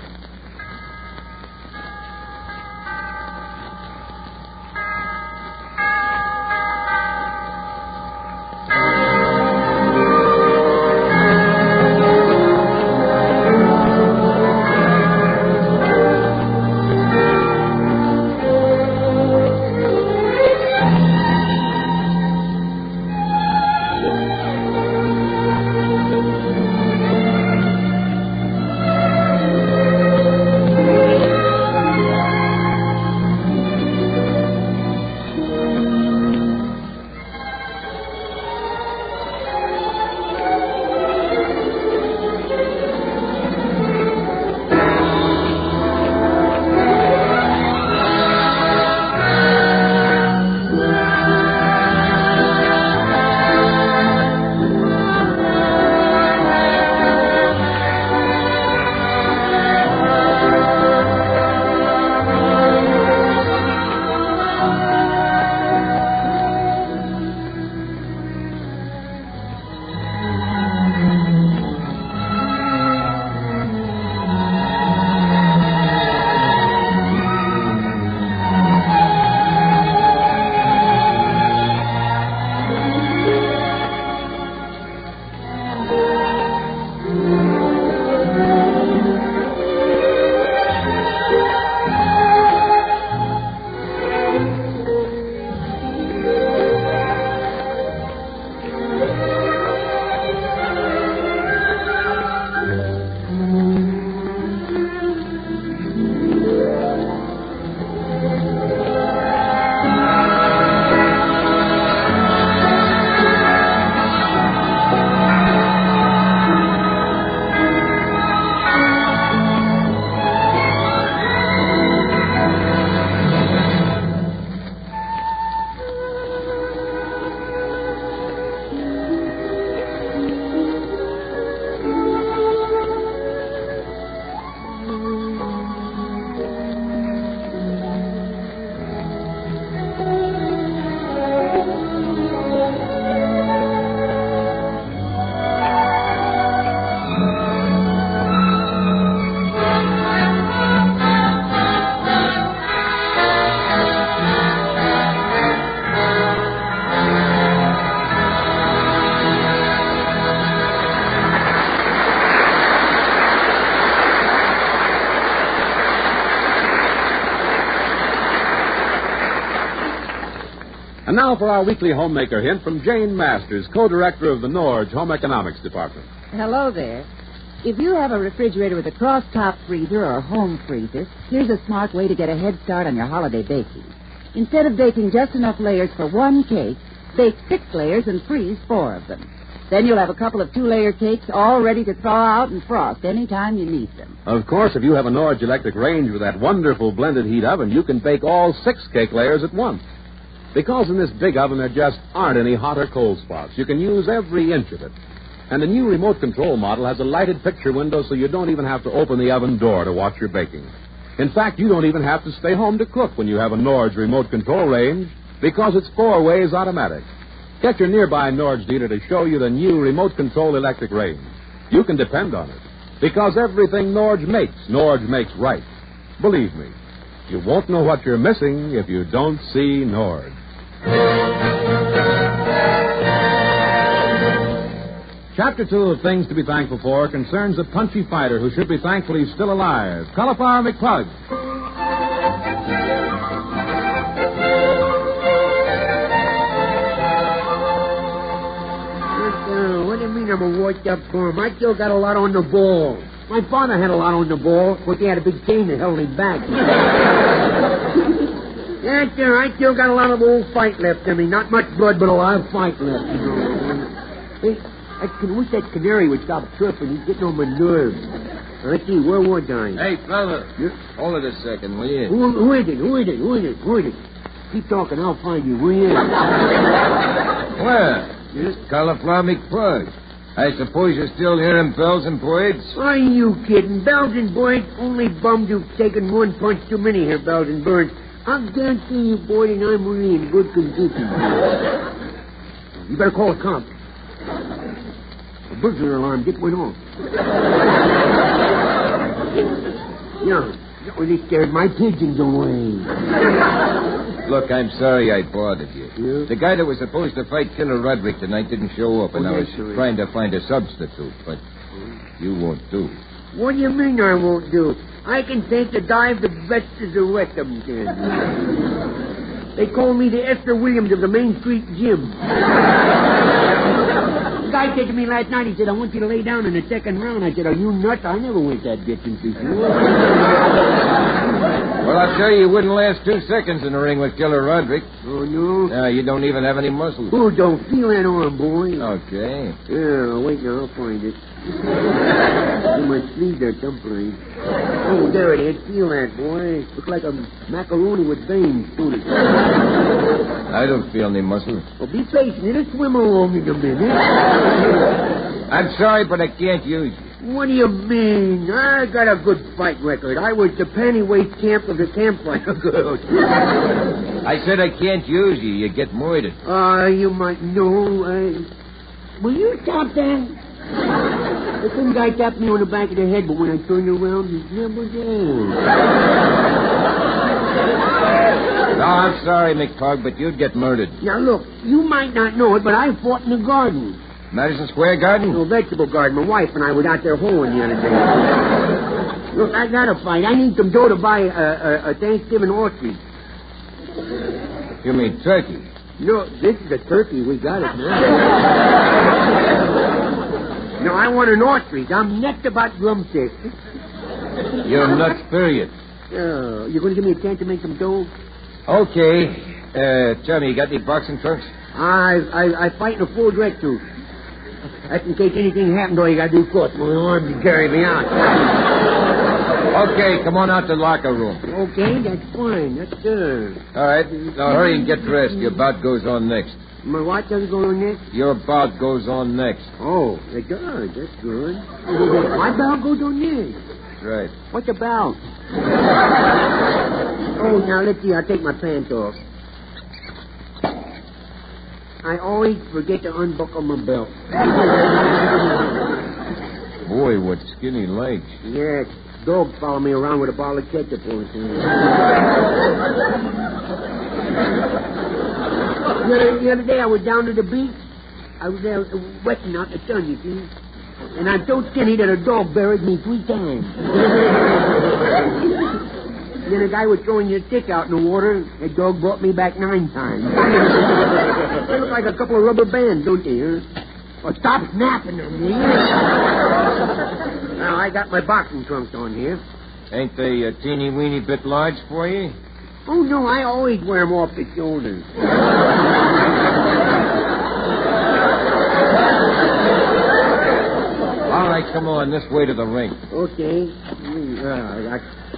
And now for our weekly homemaker hint from Jane Masters, co-director of the Norge Home Economics Department. Hello there. If you have a refrigerator with a cross-top freezer or a home freezer, here's a smart way to get a head start on your holiday baking. Instead of baking just enough layers for one cake, bake 6 layers and freeze 4 of them. Then you'll have a couple of 2-layer cakes all ready to thaw out and frost anytime you need them. Of course, if you have a Norge electric range with that wonderful blended heat oven, you can bake all 6 cake layers at once. Because in this big oven there just aren't any hot or cold spots. You can use every inch of it. And the new remote control model has a lighted picture window so you don't even have to open the oven door to watch your baking. In fact, you don't even have to stay home to cook when you have a Norge remote control range because it's 4 ways automatic. Get your nearby Norge dealer to show you the new remote control electric range. You can depend on it because everything Norge makes right. Believe me, you won't know what you're missing if you don't see Norge. Chapter 2 of Things to be Thankful For concerns a punchy fighter who should be thankful he's still alive, Cauliflower McPug. What do you mean I'm a washed-up crumb? I still got a lot on the ball. My father had a lot on the ball, but he had a big chain that held him back. Yeah, sure, I still got a lot of old fight left in me. Not much blood, but a lot of fight left. You know. Hey, I wish that canary would stop chirping. He's getting on my nerves. Let's see, where was I? Hey, fella, hold it a second, will you? Who is it? Keep talking, I'll find you. Where you at? Where? Cauliflower McPug. I suppose you're still hearing bells and birds? Are you kidding? Bells and birds? Only bums who've taken one punch too many hear bells and birds. I'll guarantee you, boy, and I'm really in good condition. You better call the cops. The burglar alarm just went off. Yeah, they scared my pigeons away. Look, I'm sorry I bothered you. Yeah? The guy that was supposed to fight Killer Roderick tonight didn't show up, and I was trying to find a substitute, but you won't do. What do you mean I won't do? I can take the dive the best as the rest of them can. They call me the Esther Williams of the Main Street Gym. The guy said to me last night, he said, I want you to lay down in the second round. I said, are you nuts? I never went that distance before. Well, I'll tell you wouldn't last 2 seconds in the ring with Killer Roderick. Oh, no? You don't even have any muscles. Oh, don't feel that arm, boy. Okay. Yeah, wait now, I'll find it. In my sleeve there someplace. Oh, there it is. Feel that, boy. Looks like a macaroni with veins, don't it? I don't feel any muscles. Well, be patient. It'll swim along in a minute. I'm sorry, but I can't use you. What do you mean? I got a good fight record. I was the pantyweight champ of the campfire girls. I said I can't use you. You get murdered. You might know. Will you stop that? The some guy tapped me on the back of the head, but when I turned around, he's never there. No, I'm sorry, McPug, but you'd get murdered. Now, look, you might not know it, but I fought in the garden. Madison Square Garden? No, vegetable garden. My wife and I were out there hoeing the other day. Look, I got to fight. I need some dough to buy a Thanksgiving ostrich. You mean turkey? No, this is a turkey. We got it now. No, I want an ostrich. I'm nuts about drumsticks. You're nuts, period. You going to give me a chance to make some dough? Okay. Tell me, you got any boxing trunks? I fight in a full dress suit. That's in case anything happened, all you got to do is cross my arms and carry me out. Okay, come on out to the locker room. Okay, that's fine. That's good. All right. Now hurry and get dressed. Your bout goes on next. My what does go on next? Your bout goes on next. Oh, it does. That's good. My bout goes on next. That's right. What's a bout? Oh, now let's see. I'll take my pants off. I always forget to unbuckle my belt. Boy, what skinny legs. Yes. Dogs follow me around with a bottle of ketchup all the time. The other day I was down to the beach. I was there wetting out the sun, you see. And I'm so skinny that a dog buried me 3 times. Then a guy was throwing his stick out in the water. That dog brought me back 9 times. They look like a couple of rubber bands, don't they, huh? Well, stop snapping them, will you? Now, I got my boxing trunks on here. Ain't they a teeny weeny bit large for you? Oh, no, I always wear them off the shoulders. All right, come on, this way to the ring. Okay.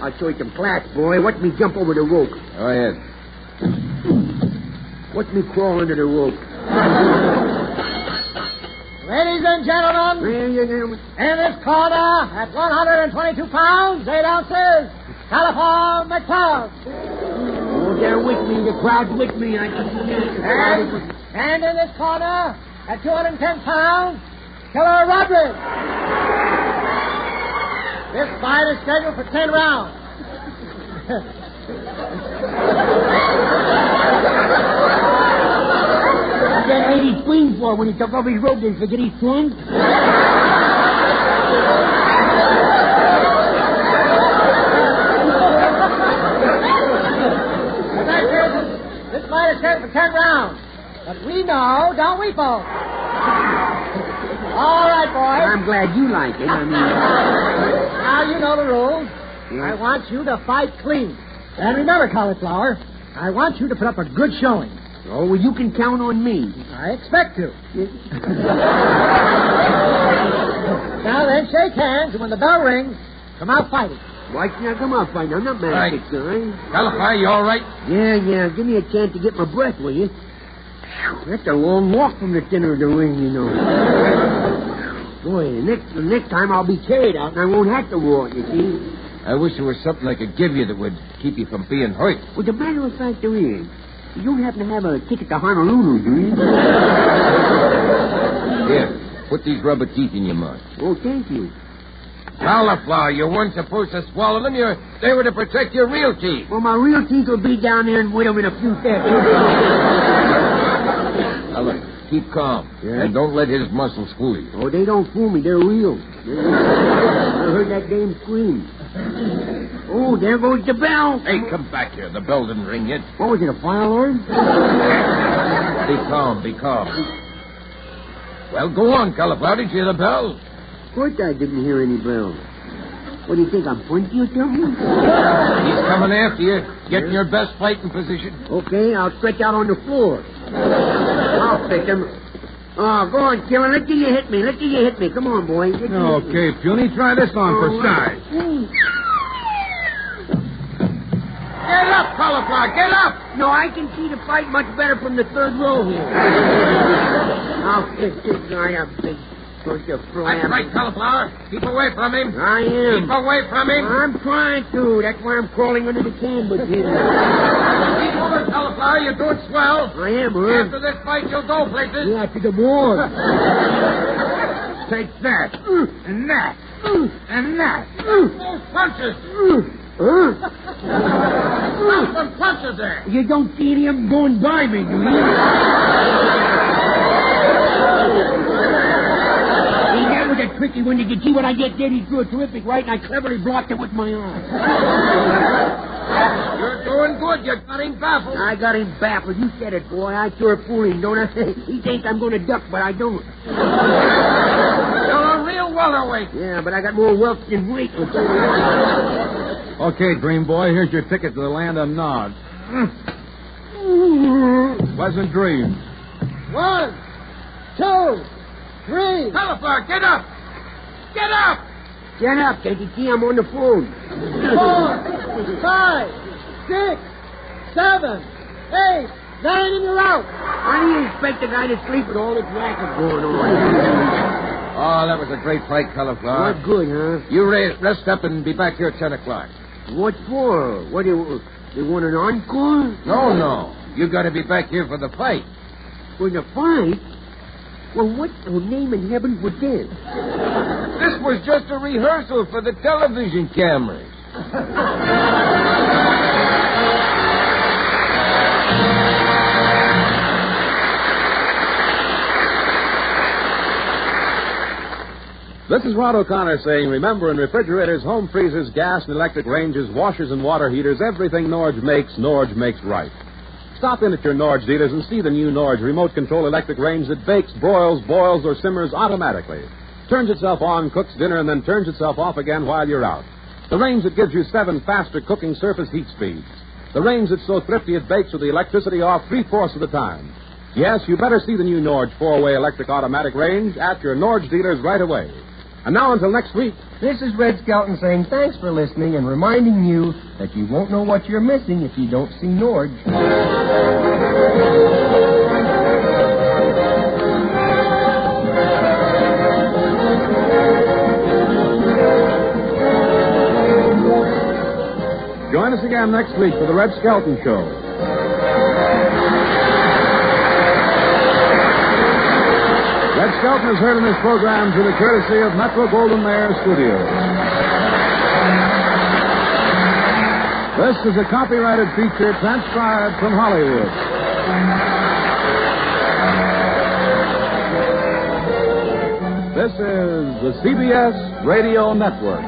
I'll show you some class, boy. Watch me jump over the rope. Go ahead. Watch me crawl under the rope. Ladies and gentlemen, in this corner, at 122 pounds, 8 ounces, California McCloud. Oh, they're with me. The crowd's with me. I can see it. And in this corner, at 210 pounds, Killer Rodriguez. This fight is scheduled for 10 rounds. That ain't he swing for when he took off his robe and forget he swung? This fight is scheduled for 10 rounds. But we know, don't we, folks? All right, boys. I'm glad you like it. I mean... Now you know the rules. Yeah. I want you to fight clean. And remember, Cauliflower, I want you to put up a good showing. Oh, well, you can count on me. I expect to. Now then, shake hands, and when the bell rings, come out fighting. Why can't I come out fighting? I'm not mad at this guy. California, you all right? Yeah. Give me a chance to get my breath, will you? That's a long walk from the center of the ring, you know. Boy, the next time I'll be carried out and I won't have to walk, you see. I wish there was something I could give you that would keep you from being hurt. Well, the matter of fact there is. You don't happen to have a ticket to Honolulu, do you? Here, put these rubber teeth in your mouth. Oh, thank you. Cauliflower, you weren't supposed to swallow them. They were to protect your real teeth. Well, my real teeth will be down there and with them in a few seconds. Now, look, keep calm. Yeah? And don't let his muscles fool you. Oh, they don't fool me. They're real. I heard that dame scream. Oh, there goes the bell. Hey, come back here. The bell didn't ring yet. What was it, a fire alarm? Be calm. Well, go on, Cauliflower. Did you hear the bell? Of course I didn't hear any bell. What do you think, I'm pointing or something? He's coming after you. Get in your best fighting position. Okay, I'll stretch out on the floor. I'll pick him. Oh, go on, Killer. Let's see you hit me. Come on, boy. Okay, Puny, try this on for size. Get up, Cauliflower. Get up. No, I can see the fight much better from the third row here. I'll pick this guy up, big bunch of flab. That's right, Cauliflower. Keep away from him. I am. Keep away from him. I'm trying to. That's why I'm crawling under the canvas here. Keep moving, Cauliflower. You're doing swell. I am, huh? After this fight, you'll go places. Yeah, to the board. Take that. And that. And that. Punches. Huh? Some punches there. You don't see any of them going by me, do you? See, that was a tricky one. Did you see what I just did? He threw a terrific right, and I cleverly blocked it with my arm. You're doing good. You got him baffled. I got him baffled. You said it, boy. I sure fool him, don't I? He thinks I'm going to duck, but I don't. You're a real welterweight. Yeah, but I got more wealth than weight. Okay, Dream Boy, here's your ticket to the land of Nod. Pleasant dreams. 1, 2, 3. Cauliflower, get up. Get up. Get up, can't you see I'm on the phone? 4, 5, 6, 7, 8, 9, and you're out. How do you expect a guy to sleep with all this racket going on? Oh, that was a great fight, Cauliflower. Not good, huh? You rest up and be back here at 10 o'clock. What for? What, they want an encore? No. You got to be back here for the fight. For the fight? Well, what the name in heaven was this? This was just a rehearsal for the television cameras. This is Rod O'Connor saying, remember, in refrigerators, home freezers, gas and electric ranges, washers and water heaters, everything Norge makes right. Stop in at your Norge dealers and see the new Norge remote control electric range that bakes, broils, boils, or simmers automatically. Turns itself on, cooks dinner, and then turns itself off again while you're out. The range that gives you 7 faster cooking surface heat speeds. The range that's so thrifty it bakes with the electricity off 3/4 of the time. Yes, you better see the new Norge 4-way electric automatic range at your Norge dealers right away. And now until next week. This is Red Skelton saying thanks for listening and reminding you that you won't know what you're missing if you don't see Norge. Join us again next week for the Red Skelton Show. Red Skelton is heard in this program through the courtesy of Metro-Goldwyn-Mayer Studios. This is a copyrighted feature transcribed from Hollywood. This is the CBS Radio Network.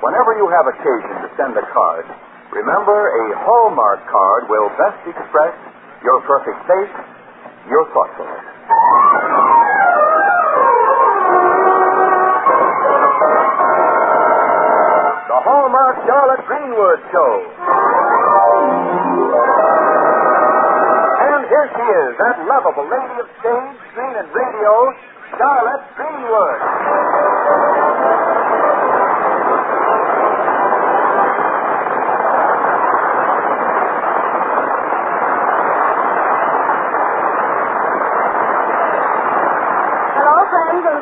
Whenever you have occasion to send a card, remember a Hallmark card will best express your perfect taste, your thoughtfulness. The Hallmark Charlotte Greenwood Show. And here she is, that lovable lady of stage, screen, and radio, Charlotte Greenwood.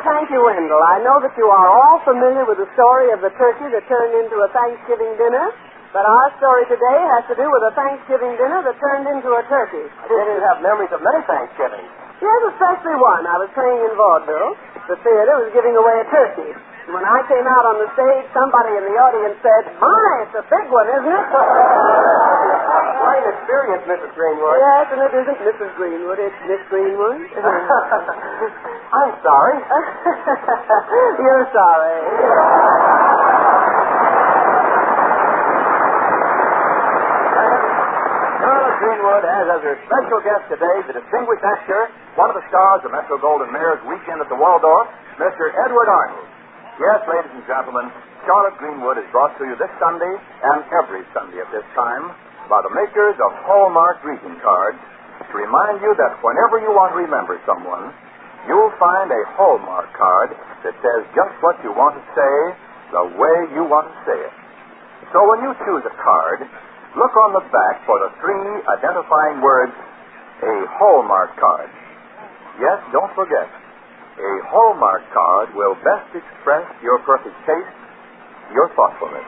Thank you, Wendell. I know that you are all familiar with the story of the turkey that turned into a Thanksgiving dinner, but our story today has to do with a Thanksgiving dinner that turned into a turkey. I didn't have memories of many Thanksgivings. Yes, especially one. I was playing in vaudeville. The theater was giving away a turkey. And when I came out on the stage, somebody in the audience said, "My, it's a big one, isn't it?" Quite an experience, Mrs. Greenwood. Yes, and it isn't Mrs. Greenwood, it's Miss Greenwood. I'm sorry. You're sorry. Charlotte Greenwood has as her special guest today the distinguished actor, one of the stars of Metro-Goldwyn-Mayer's Weekend at the Waldorf, Mr. Edward Arnold. Yes, ladies and gentlemen, Charlotte Greenwood is brought to you this Sunday and every Sunday at this time by the makers of Hallmark greeting cards to remind you that whenever you want to remember someone, you'll find a Hallmark card that says just what you want to say the way you want to say it. So when you choose a card, look on the back for the 3 identifying words, a Hallmark card. Yes, don't forget, a Hallmark card will best express your perfect taste, your thoughtfulness.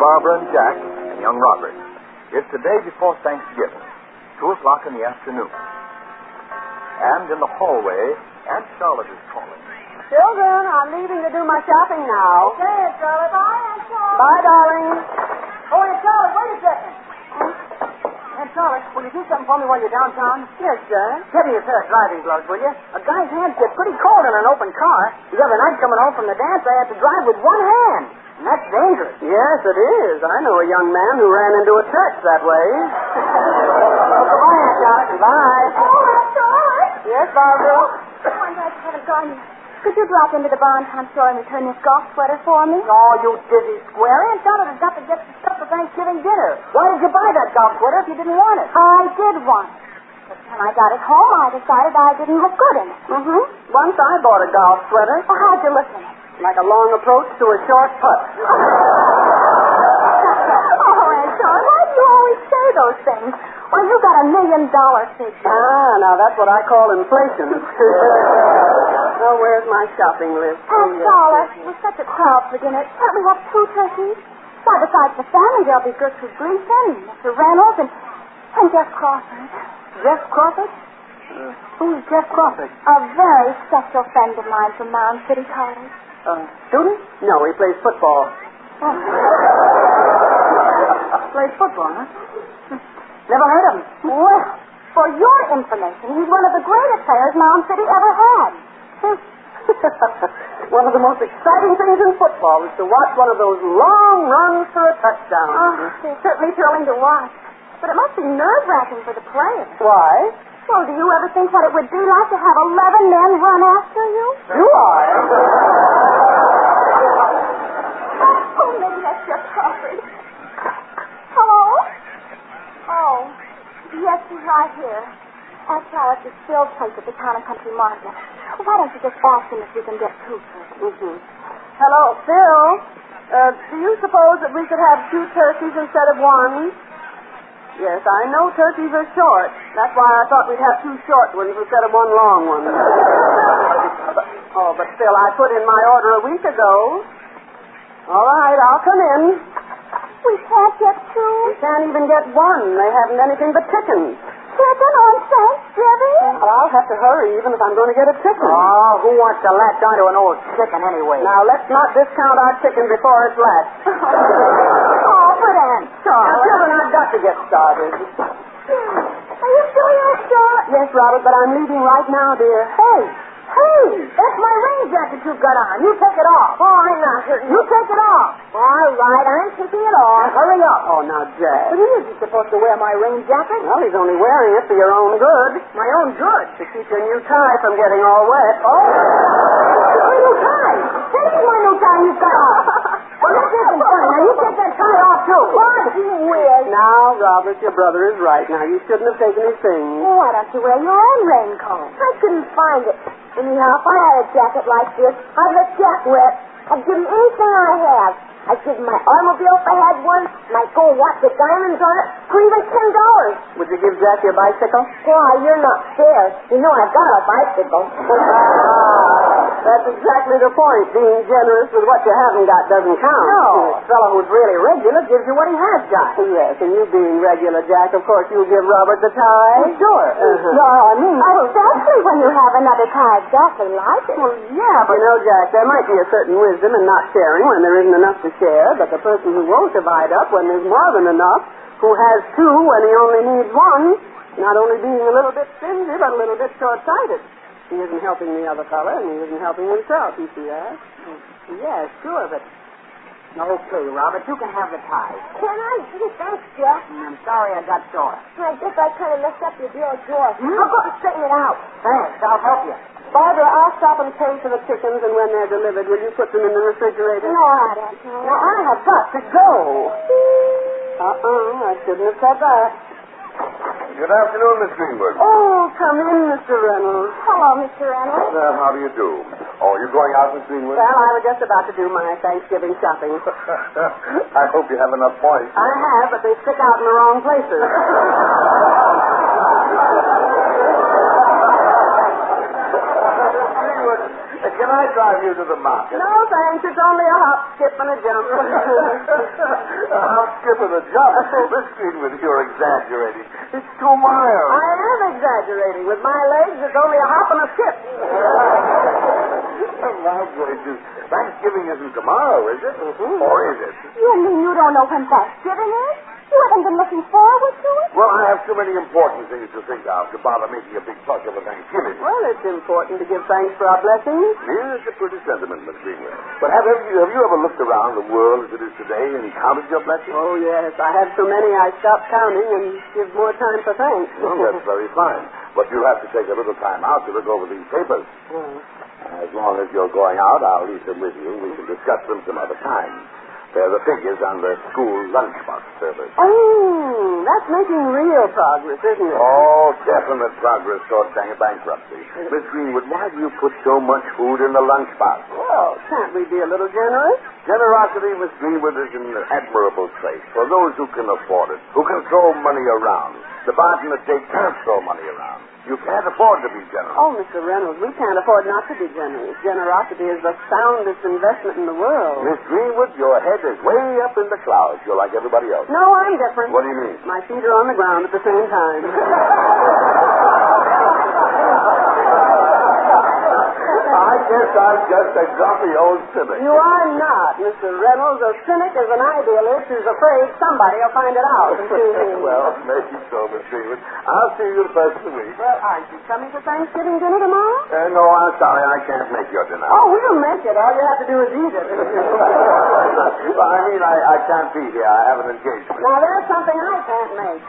Barbara and Jack and young Robert. It's the day before Thanksgiving, 2 o'clock in the afternoon. And in the hallway, Aunt Charlotte is calling. Children, I'm leaving to do my shopping now. Okay, Charlotte. Bye, Aunt Charlotte. Bye, darling. Oh, Aunt Charlotte, wait a second. Hey, Charlie, will you do something for me while you're downtown? Yes, sir. Get me a pair of driving gloves, will you? A guy's hands get pretty cold in an open car. The other night, coming home from the dance, I had to drive with one hand. And that's dangerous. Yes, it is. I know a young man who ran into a church that way. Goodbye, Aunt Charlie. Bye. Oh, Charlie. Yes, Barbara? Oh, I'm glad you haven't gone yet. Could you drop into the Bonton store and return this golf sweater for me? Oh, you dizzy square. Aunt Charlotte has got to get some stuff for Thanksgiving dinner. Why did you buy that golf sweater if you didn't want it? I did want it. But when I got it home, I decided I didn't look good in it. Mm-hmm. Once I bought a golf sweater. Well, how'd you look in it? Like a long approach to a short putt. Oh, Aunt Charlotte, why do you always say those things? Well, you got $1 million figure. Ah, now that's what I call inflation. Well, where's my shopping list? Aunt Charlotte, with such a crowd for dinner, can't we have 2 turkeys? Why, besides the family, there'll be Gertrude Gleason, Mr. Reynolds, and Jeff Crawford. Jeff Crawford? Who's Jeff Crawford? A very special friend of mine from Mound City College. Student? No, he plays football. Oh. Plays football, huh? Never heard of him. Well, for your information, he's one of the greatest players Mound City ever had. One of the most exciting things in football is to watch one of those long runs for a touchdown. Oh, it's certainly thrilling to watch. But it must be nerve-wracking for the players. Why? Well, do you ever think what it would be like to have 11 men run after you? Do I? Oh, maybe that's Jeff Crawford. Hello? Oh, yes, he's right here. Aunt Charlotte is still place at the Town and Country Market. Why don't you just ask him if we can get 2 turkeys? Mm-hmm. Hello, Phil. Do you suppose that we could have 2 turkeys instead of 1? Yes, I know turkeys are short. That's why I thought we'd have 2 short ones instead of 1 long one. But still, I put in my order a week ago. All right, I'll come in. We can't get 2? We can't even get 1. They haven't anything but chickens. Chicken on Thanksgiving? Well, I'll have to hurry even if I'm going to get a chicken. Oh, who wants to latch onto an old chicken anyway? Now, let's not discount our chicken before it's latched. Oh, but Aunt Charlotte. Now, children, I've got to get started. Are you still here, Aunt Charlotte? Yes, Robert, but I'm leaving right now, dear. Hey, that's my rain jacket you've got on. You take it off. Oh, I'm not hurting. You take it off. All right, I'm taking it off. Hurry up. Oh, now, Jack. But he isn't supposed to wear my rain jacket. Well, he's only wearing it for your own good. My own good? To keep your new tie from getting all wet. Oh. My new tie. This is my new tie you've got on. Well, this isn't funny. Now, you take that tie off, too. What? You weird. Now, Robert, your brother is right. Now, you shouldn't have taken his things. Well, why don't you wear your own raincoat? I couldn't find it. Anyhow, if I had a jacket like this, I'd let Jack wear it. I'd give him anything I have. I'd give him my automobile if I had one. Might go watch the diamonds on it for even $10. Would you give Jack your bicycle? Why, you're not fair. You know I've got a bicycle. That's exactly the point. Being generous with what you haven't got doesn't count. No. A fellow who's really regular gives you what he has got. Yes, and you being regular, Jack, of course you'll give Robert the tie. Well, sure. No, I mean... Especially when you have another tie exactly like it. Well, yeah, but... You know, Jack, there might be a certain wisdom in not sharing when there isn't enough to share, but the person who won't divide up when there's more than enough, who has 2 when he only needs 1, not only being a little bit stingy, but a little bit short-sighted. He isn't helping the other fella, and he isn't helping himself, you see that? Yeah, sure, but... Okay, Robert, you can have the tie. Can I? Thanks, Jack. I'm sorry I got short. I guess I kind of messed up your deal, George. I'll go and straighten it out. Thanks, I'll help you. Barbara, I'll stop and pay for the chickens, and when they're delivered, will you put them in the refrigerator? No, I don't. Now, I have got to go. I shouldn't have said that. Good afternoon, Miss Greenwood. Oh, come in, Mr. Reynolds. Hello, Mr. Reynolds. How do you do? Oh, you going out, Miss Greenwood? Well, I was just about to do my Thanksgiving shopping. I hope you have enough points. I have, but they stick out in the wrong places. Can I drive you to the market? No, thanks. It's only a hop, skip, and a jump. A hop, skip, and a jump? Miss Greenwood, you're exaggerating. It's 2 miles. I am exaggerating. With my legs, it's only a hop and a skip. My gracious. Thanksgiving isn't tomorrow, is it? Or is it? You mean you don't know when Thanksgiving is? You haven't been looking forward to it? Well, I have too many important things to think of to bother making a big fuss over Thanksgiving. Well, it's important to give thanks for our blessings. Yeah, it's a pretty sentiment, Miss Greenwood. But have you ever looked around the world as it is today and counted your blessings? Oh, yes. I have so many I stopped counting and give more time for thanks. Well, that's very fine. But you'll have to take a little time out to look over these papers. As long as you're going out, I'll leave them with you. We can discuss them some other time. They're the figures on the school lunchbox service. Oh, that's making real progress, isn't it? Oh, definite progress toward bankruptcy. Miss Greenwood, why do you put so much food in the lunchbox? Well, can't we be a little generous? Generosity, Miss Greenwood, is an admirable trait for those who can afford it, who can throw money around. The Barton estate can't throw money around. You can't afford to be generous. Oh, Mr. Reynolds, we can't afford not to be generous. Generosity is the soundest investment in the world. Miss Greenwood, your head is way up in the clouds. You're like everybody else. No, I'm different. What do you mean? My feet are on the ground at the same time. I guess I'm just a grumpy old cynic. You are not, Mr. Reynolds. A cynic is an idealist who's afraid somebody will find it out. Well, maybe so, Miss Greenwood. I'll see you the first of the week. Well, aren't you coming to Thanksgiving dinner tomorrow? No, I'm sorry. I can't make your dinner. Oh, we'll make it. All you have to do is eat it. Well, I mean, I can't be here. I have an engagement. Now, there's something I can't make.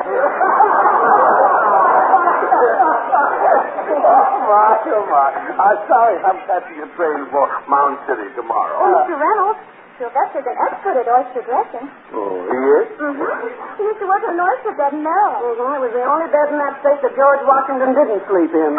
Come on. I'm sorry. I'm catching a train for Mound City tomorrow. Oh, Mr. Reynolds, Sylvester's an expert at oyster dressing. Oh, he is? Mm-hmm. He used to work on an oyster bed in Maryland. It was the only bed in that state that George Washington didn't sleep in.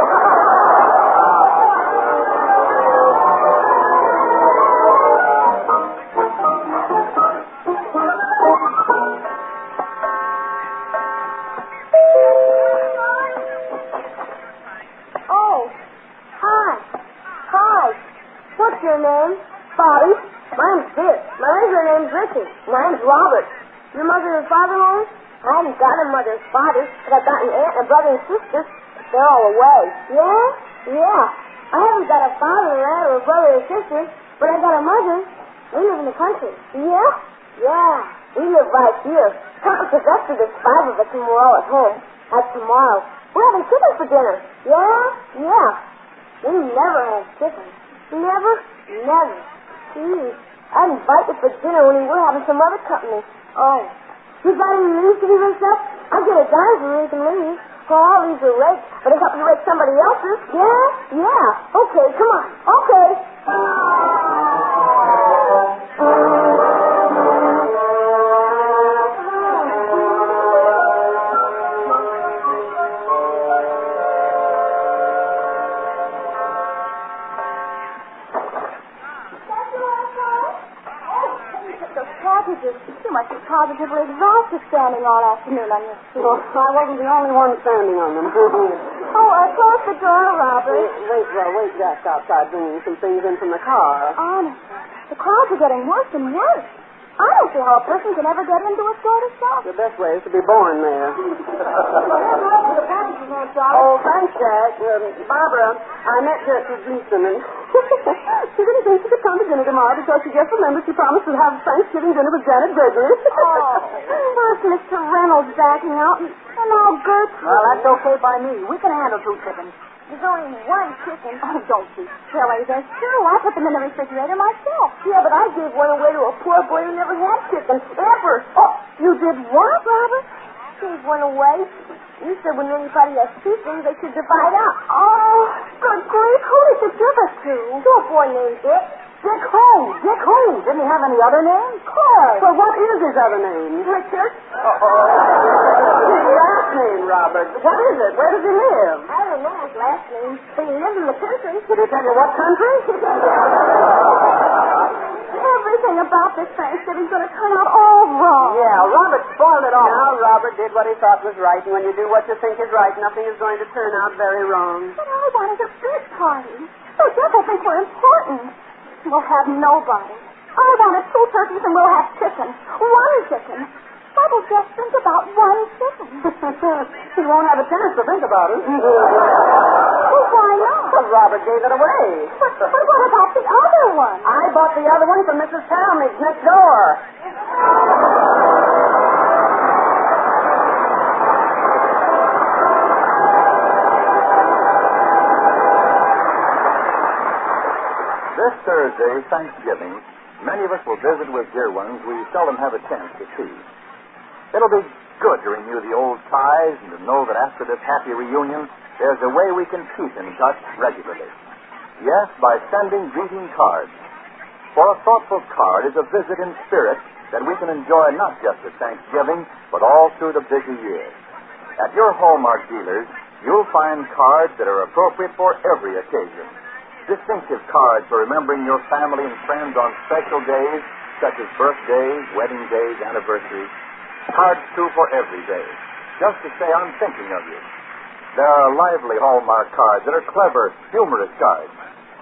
Bobby. Mine's Dick. My regular name's Ricky. Mine's Robert. Your mother and father home? I haven't got a mother and father, but I've got an aunt and a brother and sister. They're all away. Yeah? Yeah. I haven't got a father and aunt or a brother and sister, but I got a mother. We live in the country. Yeah? Yeah. We live right here. Papa Sylvester, there's 5 of us and we're all at home. That's tomorrow. We're having chicken for dinner. Yeah? Yeah. We never have chicken. Never? Never. Gee, I'd invite you for dinner when we were having some other company. Oh. You got any leaves to be raked up? I'll get a dime for raking leaves. Well, all leaves are raked, but it's up to rake somebody else's. Yeah? Yeah. Okay, come on. Okay. You must be positively exhausted standing all afternoon on your feet. Oh, I wasn't the only one standing on them. Close the door, Robert. Wait, Jack's outside bringing some things in from the car. Honestly, the crowds are getting worse and worse. I don't see how a person can ever get into a store to shop. The best way is to be born there. Oh, thanks, Jack. Barbara, I met Gertrude Gleason, and she didn't think she could come to dinner tomorrow because she just remembered she promised to have Thanksgiving dinner with Janet Gregory. First Mr. Reynolds backing out, and now Gertrude. Well, that's okay by me. We can handle 2 chickens. There's only 1 chicken. Oh, don't be silly. There's 2. I put them in the refrigerator myself. Yeah, but I gave one away to a poor boy who never had chicken, ever. Oh, you did what, Robert? Gave one away. You said when anybody has chickens, they should divide up. Oh, good grief. Who did you give it to? To a boy named Dick. Dick who? Dick who? Didn't he have any other name? Of course. Well, what is his other name? Richard. His last name, Robert. What is it? Where does he live? I don't know his last name, but he lives in the country. Did he tell you what country? Everything about this Thanksgiving's going to turn out all wrong. Yeah, Robert spoiled it all. Now, Robert did what he thought was right, and when you do what you think is right, nothing is going to turn out very wrong. But I wanted a big party. So Jeff will think we're important. We'll have nobody. I wanted 2 turkeys and we'll have chicken. 1 chicken. I will just think about 1 chicken. He won't have a chance to think about it. Well, why not? Because Robert gave it away. But what about the other one? I bought the other one from Mrs. Talmadge next door. This Thursday, Thanksgiving, many of us will visit with dear ones we seldom have a chance to see. It'll be good to renew the old ties and to know that after this happy reunion, there's a way we can keep in touch regularly. Yes, by sending greeting cards. For a thoughtful card is a visit in spirit that we can enjoy not just at Thanksgiving, but all through the busy year. At your Hallmark dealers, you'll find cards that are appropriate for every occasion. Distinctive cards for remembering your family and friends on special days, such as birthdays, wedding days, anniversaries. Cards, too, for every day, just to say I'm thinking of you. There are lively Hallmark cards that are clever, humorous cards.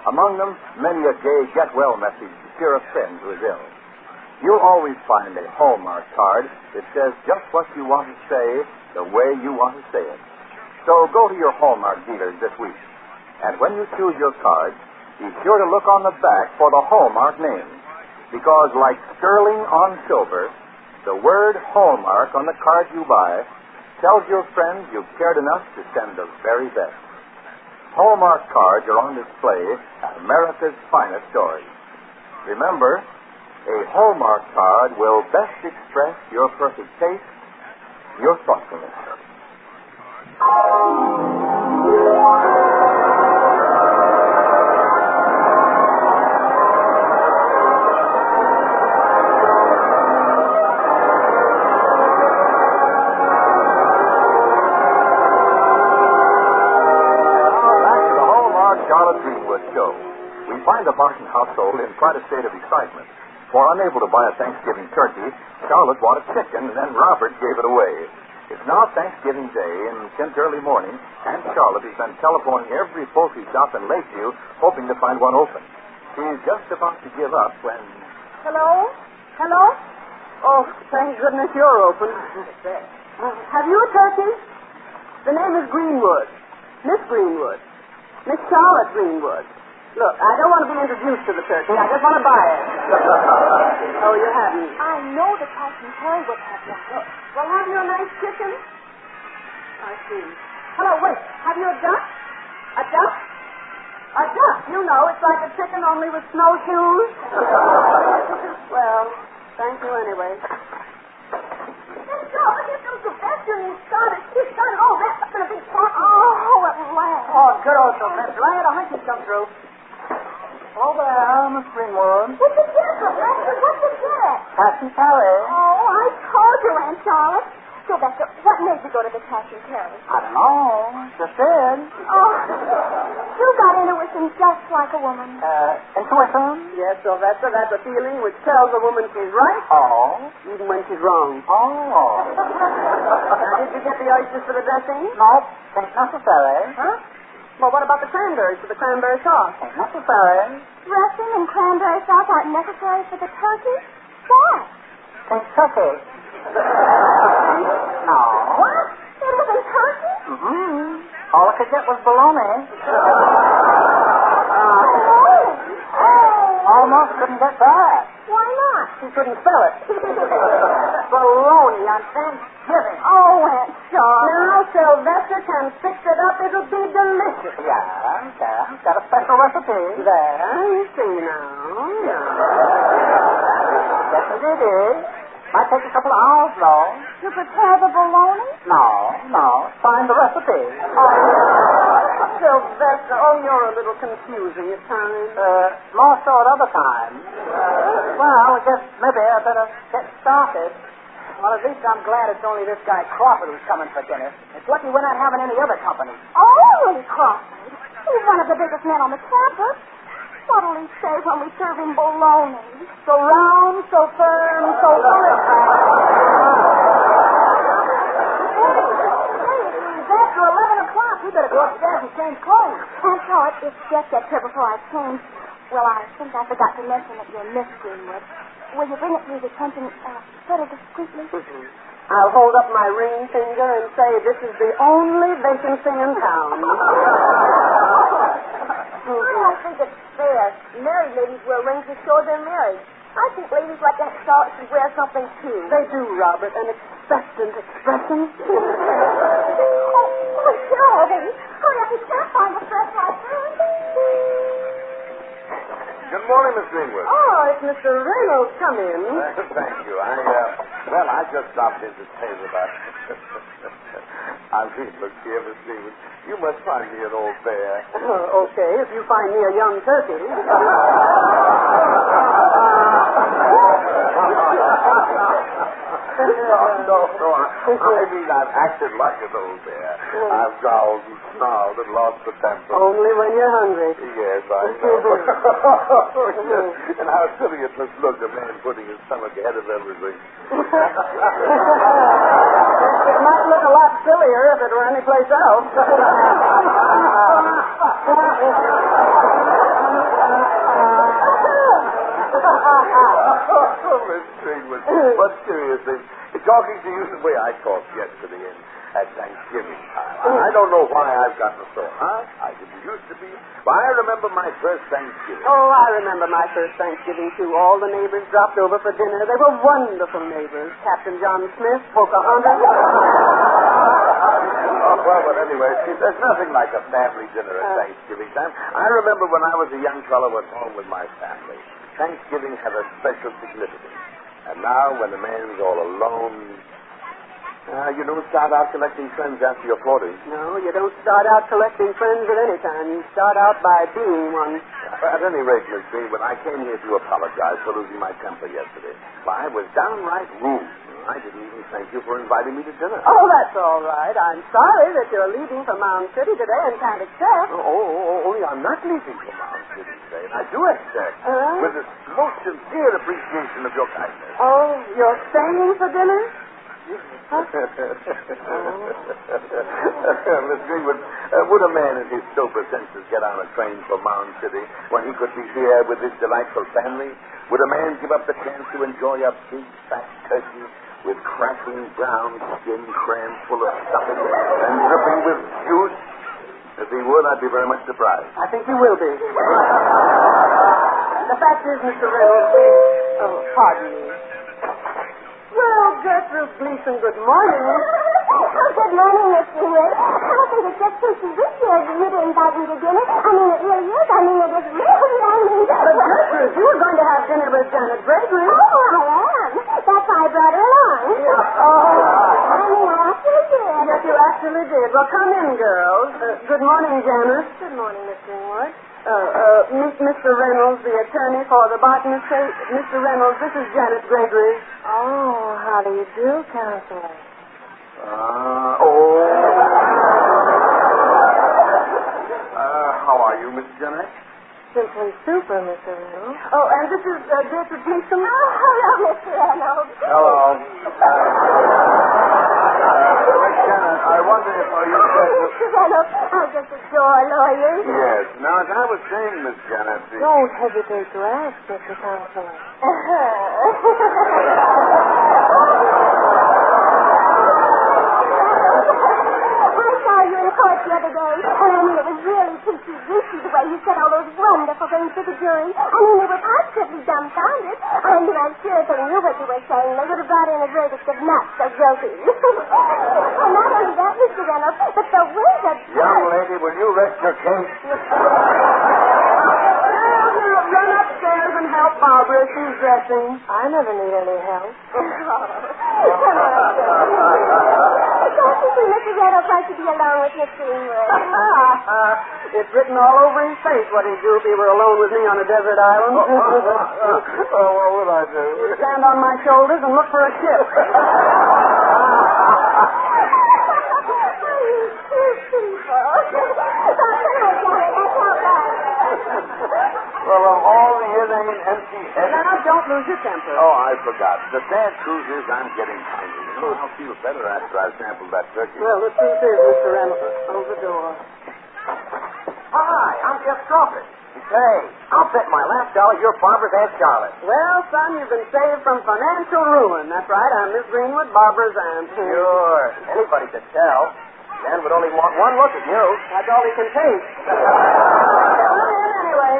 Among them, many a gay get-well message to cheer a friend who is ill. You'll always find a Hallmark card that says just what you want to say, the way you want to say it. So go to your Hallmark dealers this week. And when you choose your card, be sure to look on the back for the Hallmark name. Because like sterling on silver, the word Hallmark on the card you buy tells your friends you've cared enough to send the very best. Hallmark cards are on display at America's finest stores. Remember, a Hallmark card will best express your perfect taste, your thoughtfulness. GREENWOOD show. We find the Martin household in quite a state of excitement. For unable to buy a Thanksgiving turkey, Charlotte bought a chicken, and then Robert gave it away. It's now Thanksgiving Day, and since early morning, Aunt Charlotte has been telephoning every poultry shop in Lakeview, hoping to find one open. She's just about to give up when... Hello? Hello? Oh, thank goodness you're open. Have you a turkey? The name is Greenwood. Miss Greenwood. Miss Charlotte Greenwood. Look, I don't want to be introduced to the turkey. I just want to buy it. Oh, you haven't? I know the cash and carry would have one. Well, have you a nice chicken? I see. Hello, wait. Have you a duck? A duck? A duck. You know, it's like a chicken only with snowshoes. Well, thank you anyway. Oh, here comes Sylvester and he started. He started all wrapped up in a big pack. Oh, at last. Oh, good old Sylvester. I had a hunch he'd come through. Oh, well, Miss Greenwood. What's the get, Sylvester? What's the get? Cash and carry. Oh, I told you, Aunt Charlotte. Sylvester, what made you go to the cash and carry? I don't know. Just did. Oh, you got intuition just like a woman. Intuition? Yes, Sylvester, that's a feeling which tells a woman she's right. Oh. Even when she's wrong. Oh. Now, did you get the oysters for the dressing? Nope. Ain't necessary. Huh? Well, what about the cranberries for the cranberry sauce? Ain't necessary. Dressing and cranberry sauce aren't necessary for the turkey? Why? Ain't turkey. No. What? It isn't turkey? Mm-hmm. All I could get was bologna. Almost couldn't get that. Why not? She couldn't spell it. Bologna on Thanksgiving. Oh, Aunt Charlotte. Now, Sylvester can fix it up. It'll be delicious. Yeah. Got a special recipe. There, you see now. Yes, it is. Might take a couple of hours, though. To prepare the bologna? No. Find the recipe. Sylvester, you're a little confusing at times. More so at other times. Well, I guess maybe I better get started. Well, at least I'm glad it's only this guy Crawford who's coming for dinner. It's lucky we're not having any other company. Oh, Crawford. He's one of the biggest men on the campus. What'll he say when we serve him bologna? So round, so firm, so bullet. It's after 11 o'clock. We better go upstairs and change clothes. Aunt Charlotte, it's just that here before I change. Well, I think I forgot to mention that you're Miss Greenwood. Will you bring it to his attention sort of discreetly? I'll hold up my ring finger and say this is the only vacancy in town. I don't think it's fair. Married ladies wear rings to show they're married. I think ladies like Aunt Charlotte should wear something, too. They do, Robert. An expectant expression. Oh, sure, baby. Hurry up. We can't find the fresh light. morning, Miss Greenwood. Oh, it's Mr. Reynolds. Come in. Thank you. I just stopped in to say that I mean, look here, Miss Greenwood. You must find me an old bear. Okay, if you find me a young turkey. No. I mean, I've acted like an old bear. I've growled and snarled and lost the temper. Only when you're hungry. Yes, I know. And how silly it must look, a man putting his stomach ahead of everything. It might look a lot sillier if it were anyplace else. Miss Greenwood, but seriously, talking to you the way I talked yesterday at Thanksgiving time, I don't know why I've gotten so hot. I didn't used to be. But I remember my first Thanksgiving. Oh, I remember my first Thanksgiving, too. All the neighbors dropped over for dinner. They were wonderful neighbors. Captain John Smith, Pocahontas. Well, but anyway, see, there's nothing like a family dinner at Thanksgiving time. I remember when I was a young fellow at home with my family. Thanksgiving had a special significance. And now, when a man's all alone, you don't start out collecting friends after you're 40. No, you don't start out collecting friends at any time. You start out by being one. At any rate, Miss Greenwood, I came here to apologize for losing my temper yesterday. I was downright rude. I didn't even thank you for inviting me to dinner. Oh, that's all right. I'm sorry that you're leaving for Mound City today and can't accept. Only I'm not leaving for Mound City today, and I do accept with the most sincere appreciation of your kindness. Oh, you're staying for dinner? Huh? Miss Greenwood, would a man in his sober senses get on a train for Mound City when he could be here with his delightful family? Would a man give up the chance to enjoy a big, fat turkey with crackling brown skin crammed full of stuffing and dripping with juice? If he would, I'd be very much surprised. I think he will be. The fact is, Mr. Reynolds, pardon me. Well, Gertrude Gleason, good morning. Good morning, Miss Greenwood. I think it's just too sweet of you to invite me to dinner. I mean, it really is. I mean, it is really. But Gertrude, you were going to have dinner with Janet Gregory. Oh, I am. That's why I brought her along. I mean, I actually did. Yes, you actually did. Well, come in, girls. Good morning, Janet. Good morning, Miss Greenwood. Meet Mr. Reynolds, the attorney for the Barton estate. Mr. Reynolds, this is Janet Gregory. Oh, how do you do, Counselor? How are you, Miss Janet? Simply super, Mr. Reynolds. Oh, and this is Gertrude Gleason. Oh, hello, Mr. Reynolds. Hello. Miss Janet, I wonder if you said... Mr. Reynolds, I just adore lawyers. Yes. Now, as I was saying, Miss Janet... Don't hesitate to ask, Mr. Counselor. The other day, and I mean, it was really peachy-juicy the way you said all those wonderful things to the jury. I mean, they were positively dumbfounded. I mean, I'm sure if they knew what you were saying, they would have brought in a verdict of not so guilty. And not only that, Mr. Reynolds, but the way that... Young lady, will you rest your case? Run upstairs and help Barbara. She's dressing. I never need any help. Come on upstairs. Don't you see Mr. Reynolds wants to be alone with Miss Greenwood? It's written all over his face what he'd do if he were alone with me on a desert island. What would I do? Stand on my shoulders and look for a ship. Well, of all the inane, empty heads... Now, don't lose your temper. Oh, I forgot. The sad truth is I'm getting hungry. You know, I'll feel better after I've sampled that turkey. Well, the truth is, Mr. Reynolds, close the door. Hi, I'm Jeff Crawford. Say, I'll bet my last dollar you're Barbara's Aunt Charlotte. Well, son, you've been saved from financial ruin. That's right. I'm Miss Greenwood, Barbara's aunt. Sure. Anybody could tell. Dan would only want one look at you. That's all he can take. Come in, anyway.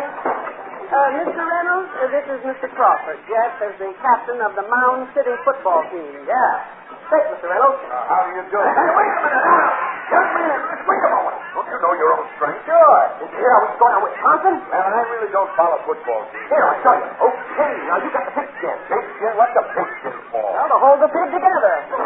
Mr. Reynolds, this is Mr. Crawford. Jeff is the captain of the Mound City football team. Yeah. Say, Mr. Reynolds. How do you do? Hey, wait a minute now. Just a minute. Wait a moment. know your own strength. Sure. Did you hear how he's going to Wisconsin? Man, I really don't follow football. Here, I'll show you. Okay, now you got the pigskin. Pigskin? What's a pigskin for? Well, to hold the pig together. No,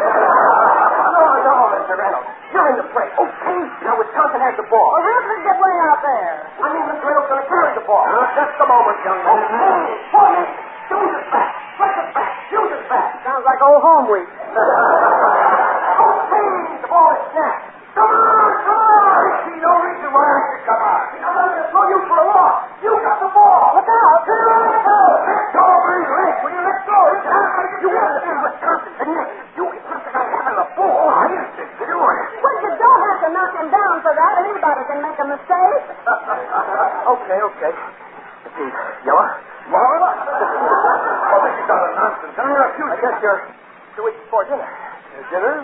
Mr. Reynolds. You're in the play. Okay, now Wisconsin has the ball. Well, who's going to get way out there? I mean, Mr. Reynolds going to carry the ball. Just a moment, young man. Okay, shoot it back. Press it back. Shoot it back. Sounds like old home week. Okay, the ball is snapped. Come on, come on. I see no reason why I should come on. I'm going to throw you for a walk. You got the ball. Look out. Here I go. Let go of my leg. Will you let go? You want to see Wisconsin tonight. You Wisconsin got having the ball. I didn't think you do it. Well, you don't have to knock him down for that. Anybody can make a mistake. Okay. Let's see. Yellow? What? Oh, this is not a nonsense. I guess you're 2 weeks before dinner. Dinner?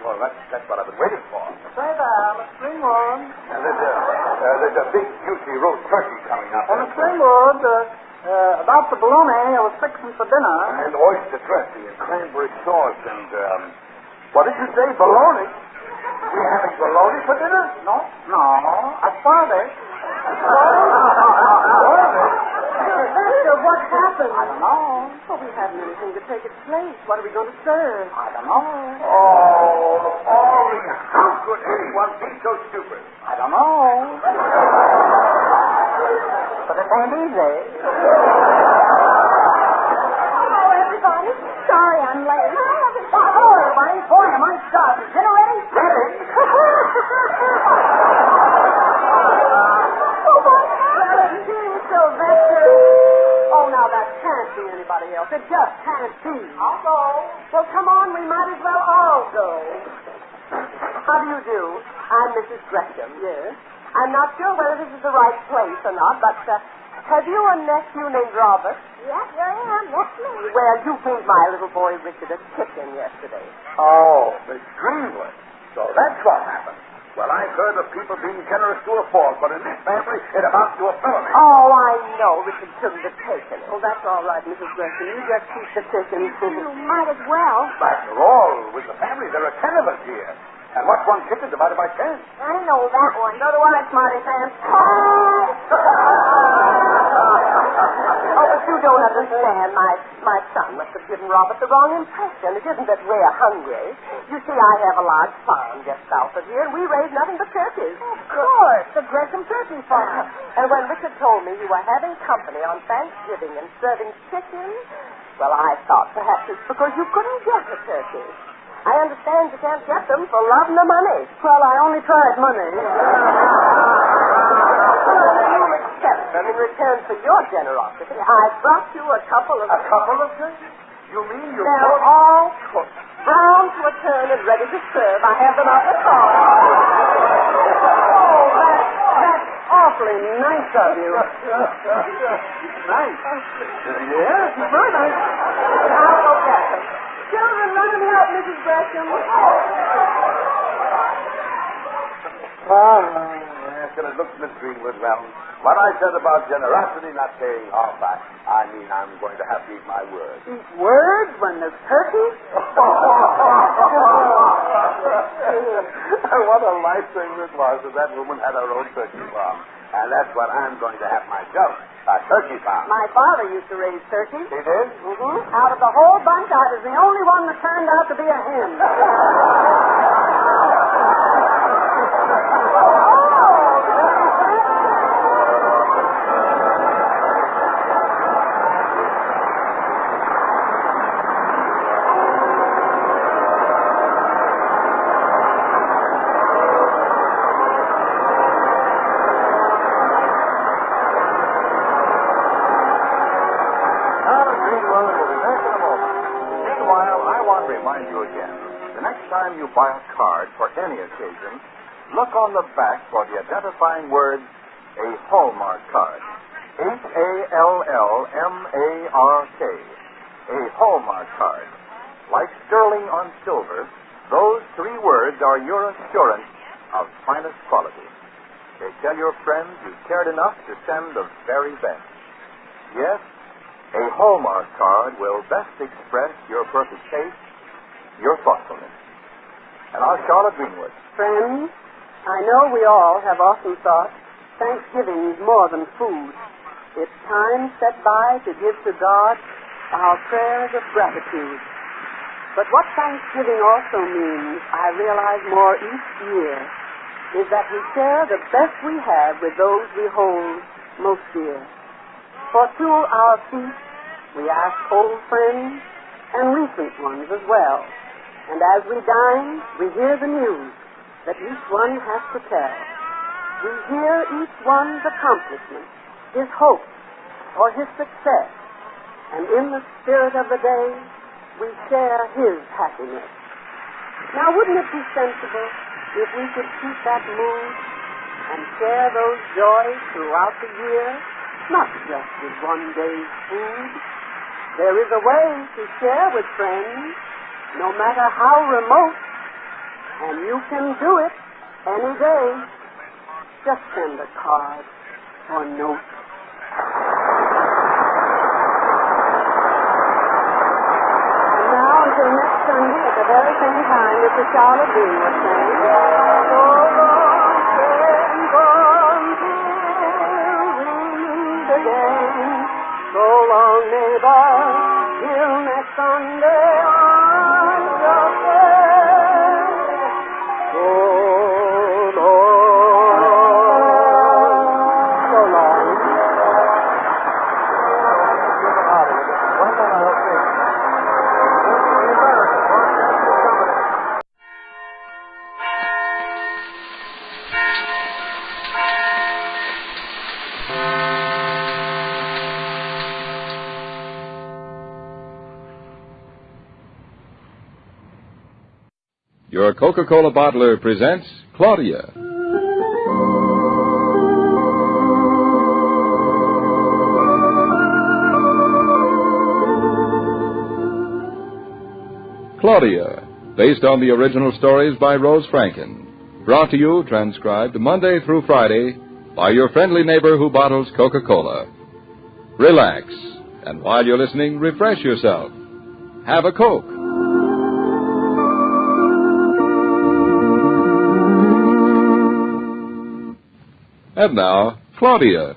Well, that's what I've been waiting for. Say there, Miss Greenwood. There's a big, juicy roast turkey coming up. Miss Greenwood, about the bologna I was fixing for dinner. And oyster dressing and cranberry sauce and, what did you say, bologna? We're having bologna for dinner? No, I started it. Victor, what happened? I don't know. Well, we haven't anything to take its place. What are we going to serve? I don't know. Oh, how could anyone be so stupid? I don't know. But it ain't easy. Hello, everybody. Sorry I'm late. Hi, everybody. Hello, everybody. Boy, am I starving. Dinner ready? Ready. Sylvester. Oh, now that can't be anybody else. It just can't be. I'll go. Well, come on. We might as well all go. How do you do? I'm Mrs. Gresham. Yes. I'm not sure whether this is the right place or not, but have you a nephew named Robert? Yes, here I am. That's me. Well, you gave my little boy Richard a chicken yesterday. Oh, Miss Greenwood. So that's what happened. Well, I've heard of people being generous to a fault, but in this family, it amounts to a felony. Oh, I know. Richard shouldn't have taken it. Oh, that's all right, Mrs. Gresham. You just keep the chicken. You might as well. After all, with the family, there are 10 of us here. And what's one chicken divided by 10? I know that one. So do I, Smarty Pants. Oh, but you don't understand. My son must have given Robert the wrong impression. It isn't that we're hungry. You see, I have a large farm just south of here, and we raise nothing but turkeys. Of course. The Gresham Turkey Farm. And when Richard told me you were having company on Thanksgiving and serving chicken, well, I thought perhaps it's because you couldn't get a turkey. I understand you can't get them for love and the money. Well, I only tried money. You'll accept them in return for your generosity. I brought you a couple of... A couple of things? You mean you... They're all cooked. Brown to a turn and ready to serve. I have them out the car. Oh, that's awfully nice of you. Nice? Yes, very nice. I'll go get them. Children, run and help Mrs. Gresham. Yes, and it looks, Miss Greenwood, well, what I said about generosity not paying off, I mean I'm going to have to eat my words. Eat words when there's turkey? What a life thing this was that woman had her own turkey farm. And that's what I'm going to have myself, a turkey farm. My father used to raise turkeys. He did? Mm-hmm. Out of the whole bunch, I was the only one that turned out to be a hen. You buy a card for any occasion, look on the back for the identifying word, a Hallmark card. Hallmark. A Hallmark card. Like sterling on silver, those 3 words are your assurance of finest quality. They tell your friends you cared enough to send the very best. Yes, a Hallmark card will best express your perfect taste, your thoughtfulness. And our Charlotte Greenwood. Friends, I know we all have often thought Thanksgiving is more than food. It's time set by to give to God our prayers of gratitude. But what Thanksgiving also means, I realize more each year, is that we share the best we have with those we hold most dear. For through our feast, we ask old friends and recent ones as well. And as we dine, we hear the news that each one has to tell. We hear each one's accomplishment, his hopes, or his success. And in the spirit of the day, we share his happiness. Now, wouldn't it be sensible if we could keep that mood and share those joys throughout the year, not just with one day's food? There is a way to share with friends, no matter how remote, and you can do it any day. Just send a card or note. And now, until next Sunday at the very same time, this is Charlotte Greenwood saying, so long, friend, gone till we meet again. So long, neighbor, till next Sunday. Your Coca-Cola bottler presents Claudia. Claudia, based on the original stories by Rose Franken. Brought to you, transcribed Monday through Friday, by your friendly neighbor who bottles Coca-Cola. Relax, and while you're listening, refresh yourself. Have a Coke. And now, Claudia.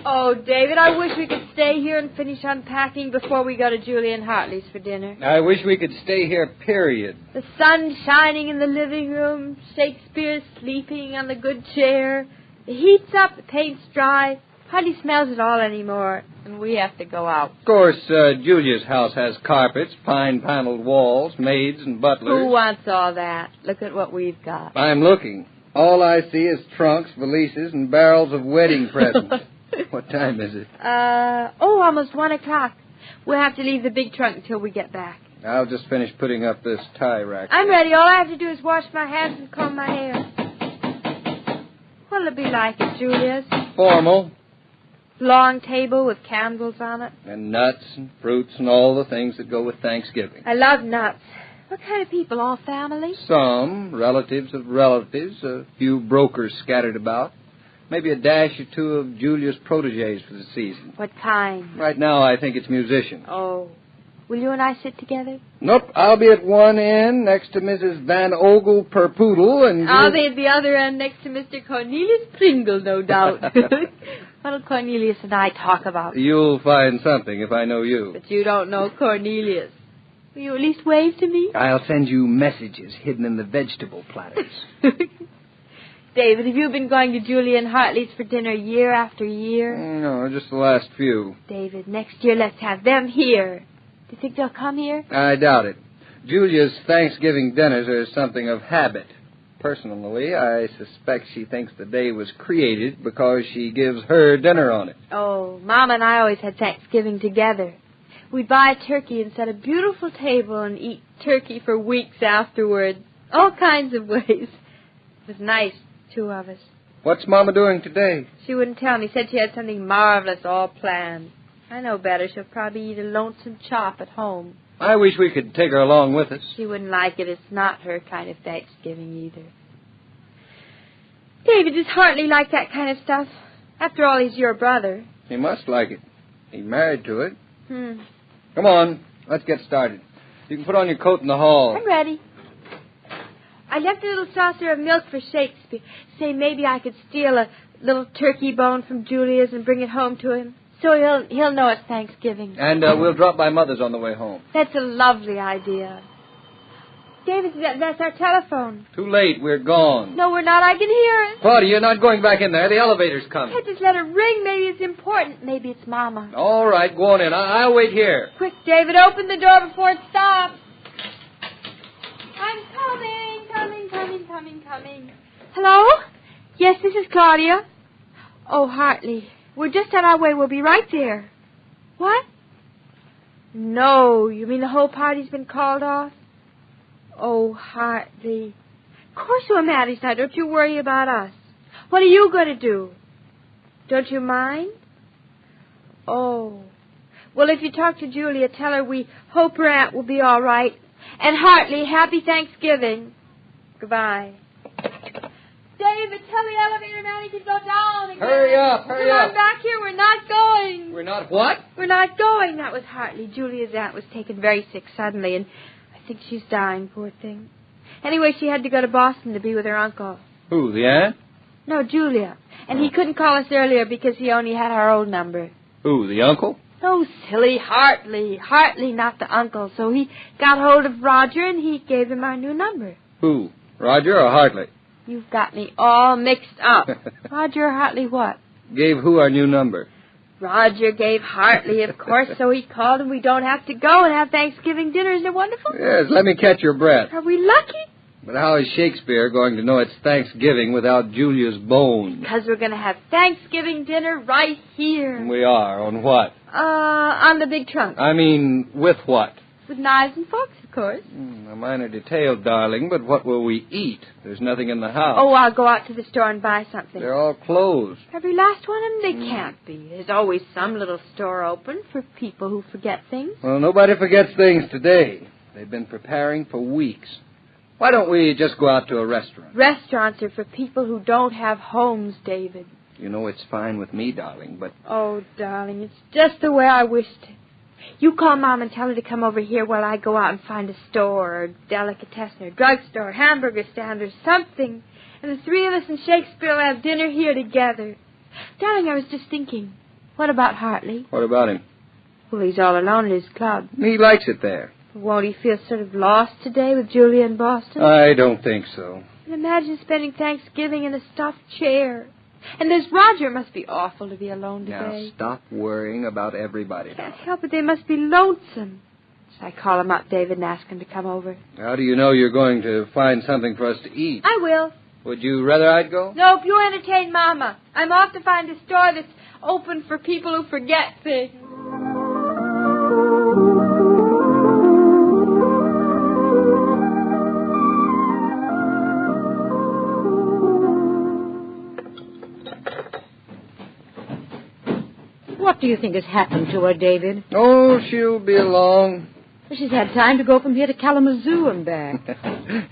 Oh, David, I wish we could stay here and finish unpacking before we go to Julian Hartley's for dinner. I wish we could stay here, period. The sun shining in the living room, Shakespeare sleeping on the good chair. The heat's up, the paint's dry, hardly smells at all anymore, and we have to go out. Of course, Julia's house has carpets, pine-paneled walls, maids, and butlers. Who wants all that? Look at what we've got. I'm looking. All I see is trunks, valises, and barrels of wedding presents. What time is it? Almost 1 o'clock. We'll have to leave the big trunk until we get back. I'll just finish putting up this tie rack. I'm ready. All I have to do is wash my hands and comb my hair. What'll it be like at Julia's? Formal. Long table with candles on it. And nuts and fruits and all the things that go with Thanksgiving. I love nuts. What kind of people? All family? Some. Relatives of relatives. A few brokers scattered about. Maybe a dash or two of Julia's protégés for the season. What kind? Right now, I think it's musicians. Oh. Will you and I sit together? Nope. I'll be at one end next to Mrs. Van Ogle per Poodle, and I'll be at the other end next to Mr. Cornelius Pringle, no doubt. What'll Cornelius and I talk about? You'll find something if I know you. But you don't know Cornelius. Will you at least wave to me? I'll send you messages hidden in the vegetable platters. David, have you been going to Julian Hartley's for dinner year after year? No, just the last few. David, next year let's have them here. Do you think they'll come here? I doubt it. Julia's Thanksgiving dinners are something of habit. Personally, I suspect she thinks the day was created because she gives her dinner on it. Oh, Mom and I always had Thanksgiving together. We'd buy a turkey and set a beautiful table and eat turkey for weeks afterward. All kinds of ways. It was nice, two of us. What's Mama doing today? She wouldn't tell me. Said she had something marvelous all planned. I know better. She'll probably eat a lonesome chop at home. I wish we could take her along with us. She wouldn't like it. It's not her kind of Thanksgiving either. David, does Hartley like that kind of stuff? After all, he's your brother. He must like it. He married to it. Hmm. Come on, let's get started. You can put on your coat in the hall. I'm ready. I left a little saucer of milk for Shakespeare. Say maybe I could steal a little turkey bone from Julia's and bring it home to him. So he'll know it's Thanksgiving. And we'll drop by Mother's on the way home. That's a lovely idea. David, that's our telephone. Too late. We're gone. No, we're not. I can hear it. Claudia, you're not going back in there. The elevator's coming. I just let it ring. Maybe it's important. Maybe it's Mama. All right, go on in. I'll wait here. Quick, David, open the door before it stops. I'm coming. Hello? Yes, this is Claudia. Oh, Hartley, we're just on our way. We'll be right there. What? No, you mean the whole party's been called off? Oh, Hartley. Of course we're Maddie's night. Don't you worry about us. What are you going to do? Don't you mind? Oh. Well, if you talk to Julia, tell her we hope her aunt will be all right. And Hartley, happy Thanksgiving. Goodbye. David, tell the elevator man he can go down again. Hurry up. Come on back here. We're not going. We're not what? We're not going. That was Hartley. Julia's aunt was taken very sick suddenly, and I think she's dying, poor thing. Anyway, she had to go to Boston to be with her uncle. Who, the aunt? No, Julia. And he couldn't call us earlier because he only had our old number. Who, the uncle? Oh, silly Hartley. Hartley, not the uncle. So he got hold of Roger, and he gave him our new number. Who, Roger or Hartley? You've got me all mixed up. Roger or Hartley what? Gave who our new number? Roger gave Hartley, of course, so he called and we don't have to go and have Thanksgiving dinner. Isn't it wonderful? Yes, let me catch your breath. Are we lucky? But how is Shakespeare going to know it's Thanksgiving without Julia's bones? Because we're going to have Thanksgiving dinner right here. We are. On what? On the big trunk. I mean, with what? With knives and forks, of course. A minor detail, darling, but what will we eat? There's nothing in the house. Oh, I'll go out to the store and buy something. They're all closed. Every last one of them? They can't be. There's always some little store open for people who forget things. Well, nobody forgets things today. They've been preparing for weeks. Why don't we just go out to a restaurant? Restaurants are for people who don't have homes, David. You know it's fine with me, darling, but... Oh, darling, it's just the way I wished it. You call Mom and tell her to come over here while I go out and find a store or delicatessen or drugstore, hamburger stand or something. And the three of us and Shakespeare will have dinner here together. Darling, I was just thinking, what about Hartley? What about him? Well, he's all alone at his club. He likes it there. Won't he feel sort of lost today with Julia in Boston? I don't think so. And imagine spending Thanksgiving in a stuffed chair. And there's Roger. It must be awful to be alone today. Now, stop worrying about everybody. Can't help it. They must be lonesome. Should I call him up, David, and ask him to come over? How do you know you're going to find something for us to eat? I will. Would you rather I'd go? Nope, you entertain Mama. I'm off to find a store that's open for people who forget things. What do you think has happened to her, David? Oh, she'll be along. She's had time to go from here to Kalamazoo and back.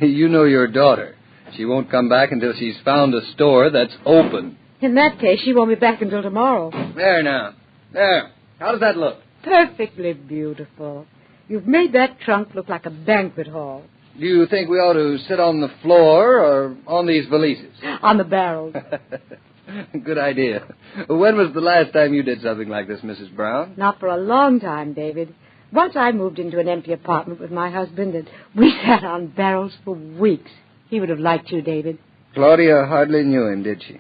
You know your daughter. She won't come back until she's found a store that's open. In that case, she won't be back until tomorrow. There now. There. How does that look? Perfectly beautiful. You've made that trunk look like a banquet hall. Do you think we ought to sit on the floor or on these valises? On the barrels. Good idea. When was the last time you did something like this, Mrs. Brown? Not for a long time, David. Once I moved into an empty apartment with my husband, and we sat on barrels for weeks. He would have liked you, David. Claudia hardly knew him, did she?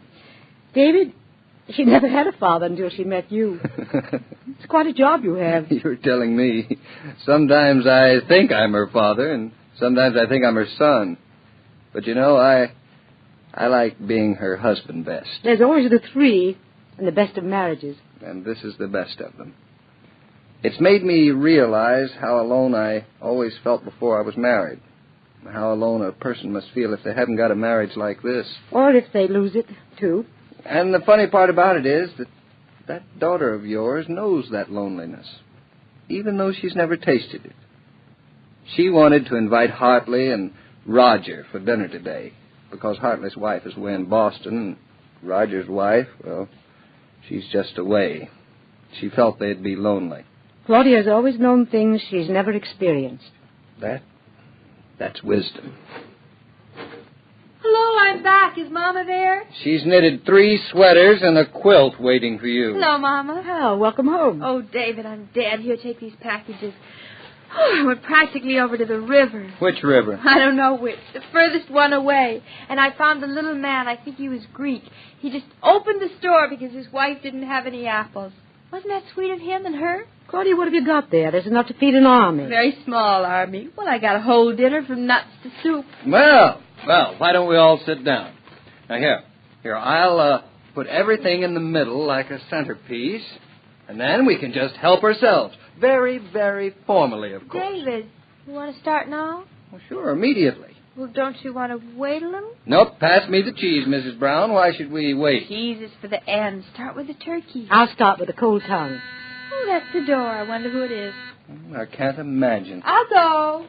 David, she never had a father until she met you. It's quite a job you have. You're telling me. Sometimes I think I'm her father, and sometimes I think I'm her son. But, you know, I like being her husband best. There's always the three, and the best of marriages. And this is the best of them. It's made me realize how alone I always felt before I was married. How alone a person must feel if they haven't got a marriage like this. Or if they lose it, too. And the funny part about it is that daughter of yours knows that loneliness, even though she's never tasted it. She wanted to invite Hartley and Roger for dinner today, because Hartley's wife is away in Boston, and Roger's wife, well, she's just away. She felt they'd be lonely. Claudia has always known things she's never experienced. That's wisdom. Hello, I'm back. Is Mama there? She's knitted 3 sweaters and a quilt waiting for you. Hello, Mama. Oh, welcome home. Oh, David, I'm dead. Here, take these packages. Oh, I went practically over to the river. Which river? I don't know which. The furthest one away. And I found the little man. I think he was Greek. He just opened the store because his wife didn't have any apples. Wasn't that sweet of him and her? Claudia, what have you got there? There's enough to feed an army. Very small army. Well, I got a whole dinner from nuts to soup. Well, why don't we all sit down? Now, here, I'll put everything in the middle like a centerpiece, and then we can just help ourselves. Very, very formally, of course. David, you want to start now? Well, sure, immediately. Well, don't you want to wait a little? Nope, pass me the cheese, Mrs. Brown. Why should we wait? Cheese is for the end. Start with the turkey. I'll start with the cold tongue. Oh, that's the door. I wonder who it is. I can't imagine. I'll go.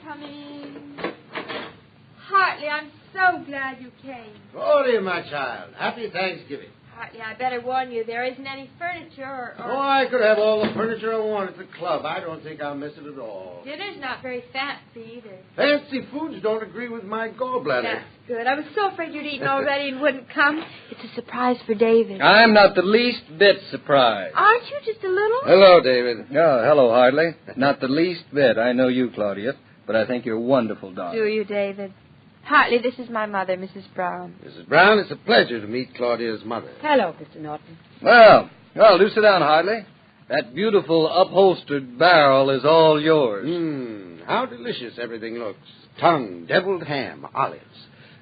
Coming. Hartley, I'm so glad you came. Claudia, my child, happy Thanksgiving. Hartley, I better warn you, there isn't any furniture or... Oh, I could have all the furniture I want at the club. I don't think I'll miss it at all. Dinner's not very fancy either. Fancy foods don't agree with my gallbladder. That's good. I was so afraid you'd eaten already and wouldn't come. It's a surprise for David. I'm not the least bit surprised. Aren't you just a little? Hello, David. Oh, hello, Hartley. Not the least bit. I know you, Claudia, but I think you're wonderful, darling. Do you, David? Hartley, this is my mother, Mrs. Brown. Mrs. Brown, it's a pleasure to meet Claudia's mother. Hello, Mr. Norton. Well, do sit down, Hartley. That beautiful upholstered barrel is all yours. How delicious everything looks. Tongue, deviled ham, olives.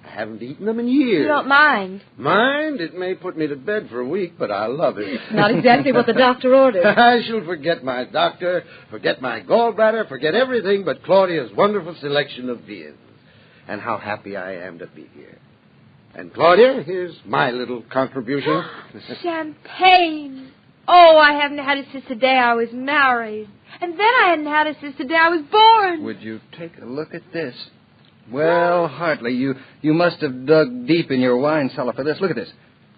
I haven't eaten them in years. You don't mind? Mind? It may put me to bed for a week, but I love it. Not exactly what the doctor ordered. I shall forget my doctor, forget my gallbladder, forget everything but Claudia's wonderful selection of viands. And how happy I am to be here. And, Claudia, here's my little contribution. Champagne. Oh, I haven't had it since the day I was married. And then I hadn't had it since the day I was born. Would you take a look at this? Well, Hartley, you must have dug deep in your wine cellar for this. Look at this.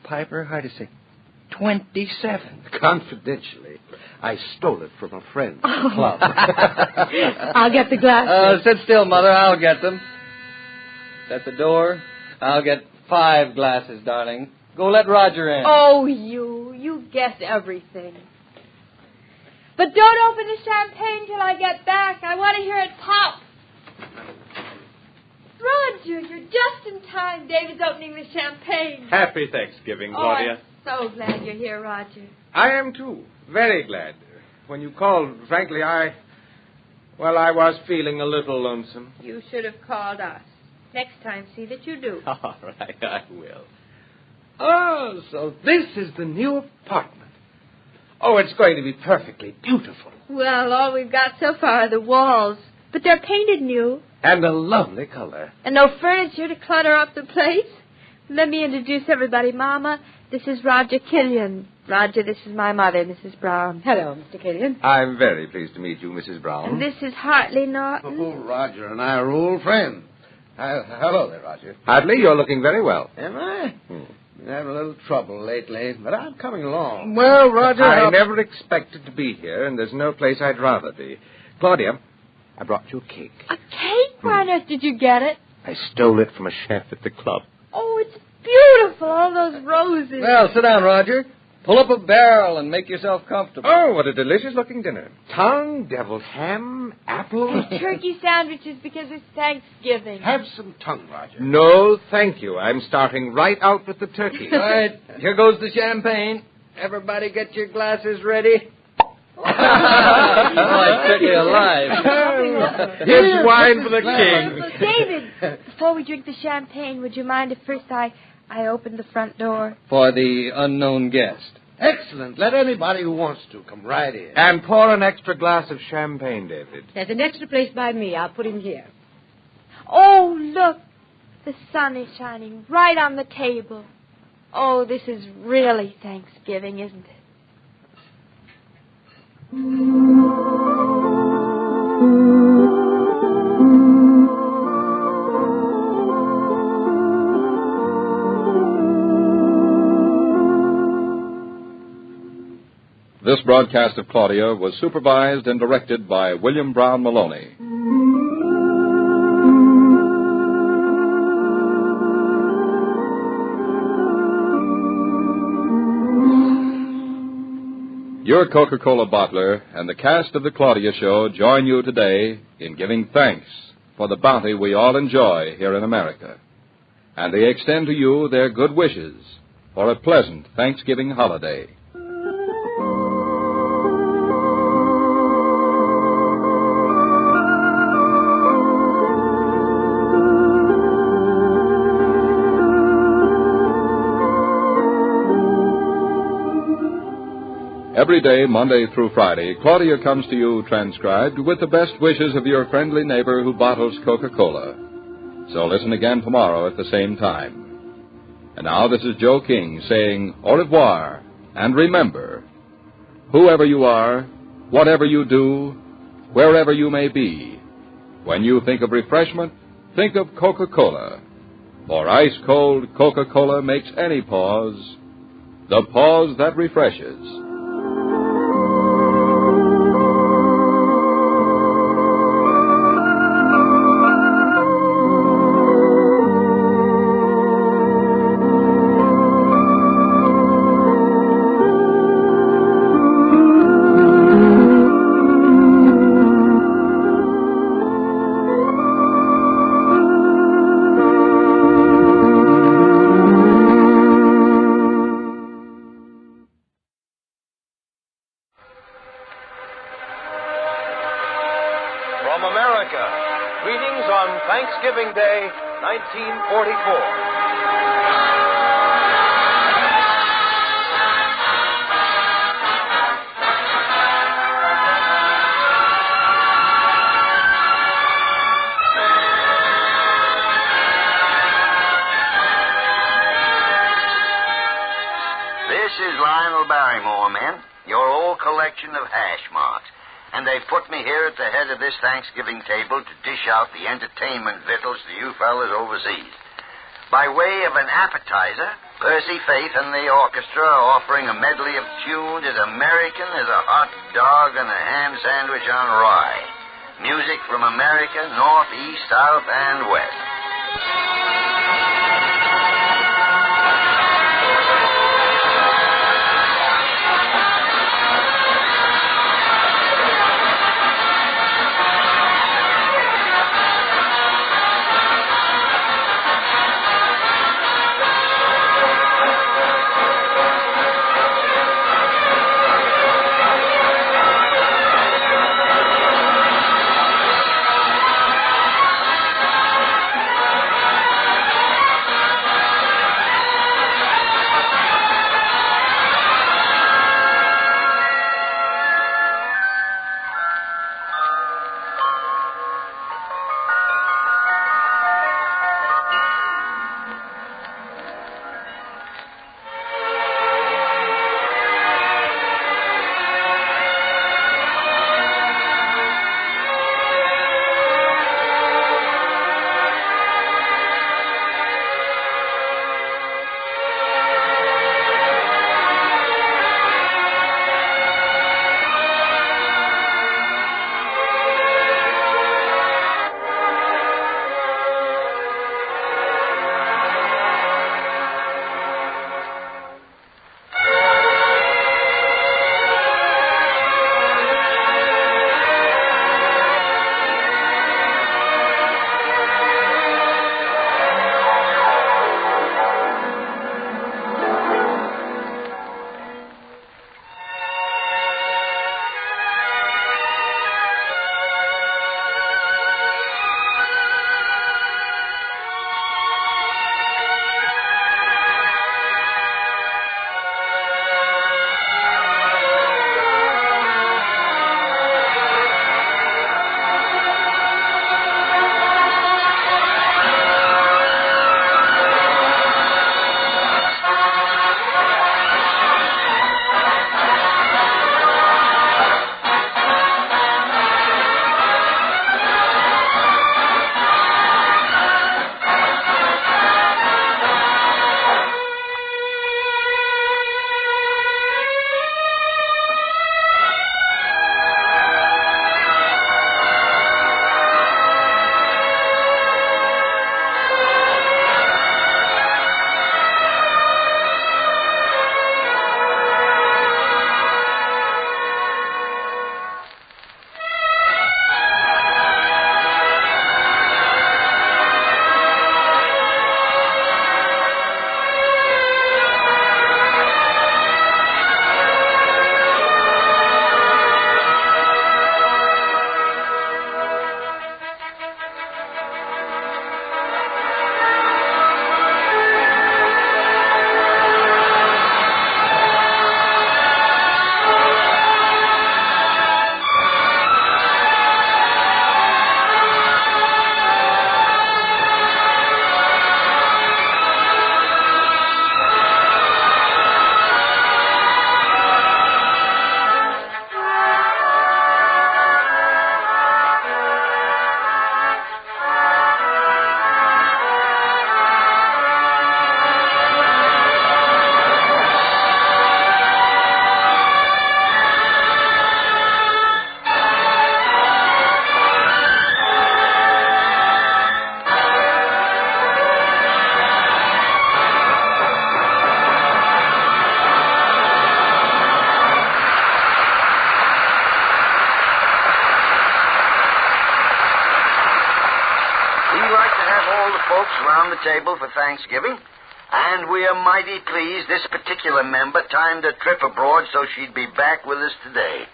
Piper, hard to say, 27. Confidentially, I stole it from a friend at the club. I'll get the glasses. Sit still, Mother. I'll get them. At the door. I'll get 5 glasses, darling. Go let Roger in. Oh, you guess everything. But don't open the champagne till I get back. I want to hear it pop. Roger, you're just in time. David's opening the champagne. Happy Thanksgiving, Claudia. Oh, I'm so glad you're here, Roger. I am, too. Very glad. When you called, frankly, I was feeling a little lonesome. You should have called us. Next time, see that you do. All right, I will. Oh, so this is the new apartment. Oh, it's going to be perfectly beautiful. Well, all we've got so far are the walls. But they're painted new. And a lovely color. And no furniture to clutter up the place. Let me introduce everybody, Mama. This is Roger Killian. Roger, this is my mother, Mrs. Brown. Hello, Mr. Killian. I'm very pleased to meet you, Mrs. Brown. And this is Hartley Norton. Oh, Roger and I are old friends. Hello there, Roger. Hartley, you're looking very well. Am I? Been having a little trouble lately, but I'm coming along. Well, Roger, I never expected to be here, and there's no place I'd rather be. Claudia, I brought you a cake. A cake? Where on earth did you get it? I stole it from a chef at the club. Oh, it's beautiful, all those roses. Well, sit down, Roger. Pull up a barrel and make yourself comfortable. Oh, what a delicious-looking dinner. Tongue, deviled ham, apples. Turkey sandwiches because it's Thanksgiving. Have some tongue, Roger. No, thank you. I'm starting right out with the turkey. All right, here goes the champagne. Everybody get your glasses ready. Oh, I took you alive. Here's wine for the king. David, before we drink the champagne, would you mind if first I opened the front door? For the unknown guest. Excellent. Let anybody who wants to come right in. And pour an extra glass of champagne, David. There's an extra place by me. I'll put him here. Oh, look. The sun is shining right on the table. Oh, this is really Thanksgiving, isn't it? This broadcast of Claudia was supervised and directed by William Brown Maloney. Your Coca-Cola bottler and the cast of the Claudia Show join you today in giving thanks for the bounty we all enjoy here in America. And they extend to you their good wishes for a pleasant Thanksgiving holiday. Every day, Monday through Friday, Claudia comes to you transcribed with the best wishes of your friendly neighbor who bottles Coca-Cola. So listen again tomorrow at the same time. And now this is Joe King saying au revoir, and remember, whoever you are, whatever you do, wherever you may be, when you think of refreshment, think of Coca-Cola. For ice-cold Coca-Cola makes any pause the pause that refreshes. From America, greetings on Thanksgiving Day, 1944. This is Lionel Barrymore, men, your old collection of hash marks. And they've put me here at the head of this Thanksgiving table to dish out the entertainment victuals to you fellas overseas. By way of an appetizer, Percy Faith and the orchestra are offering a medley of tunes as American as a hot dog and a ham sandwich on rye. Music from America, north, east, south, and west. folks around the table for Thanksgiving, and we are mighty pleased this particular member timed a trip abroad so she'd be back with us today.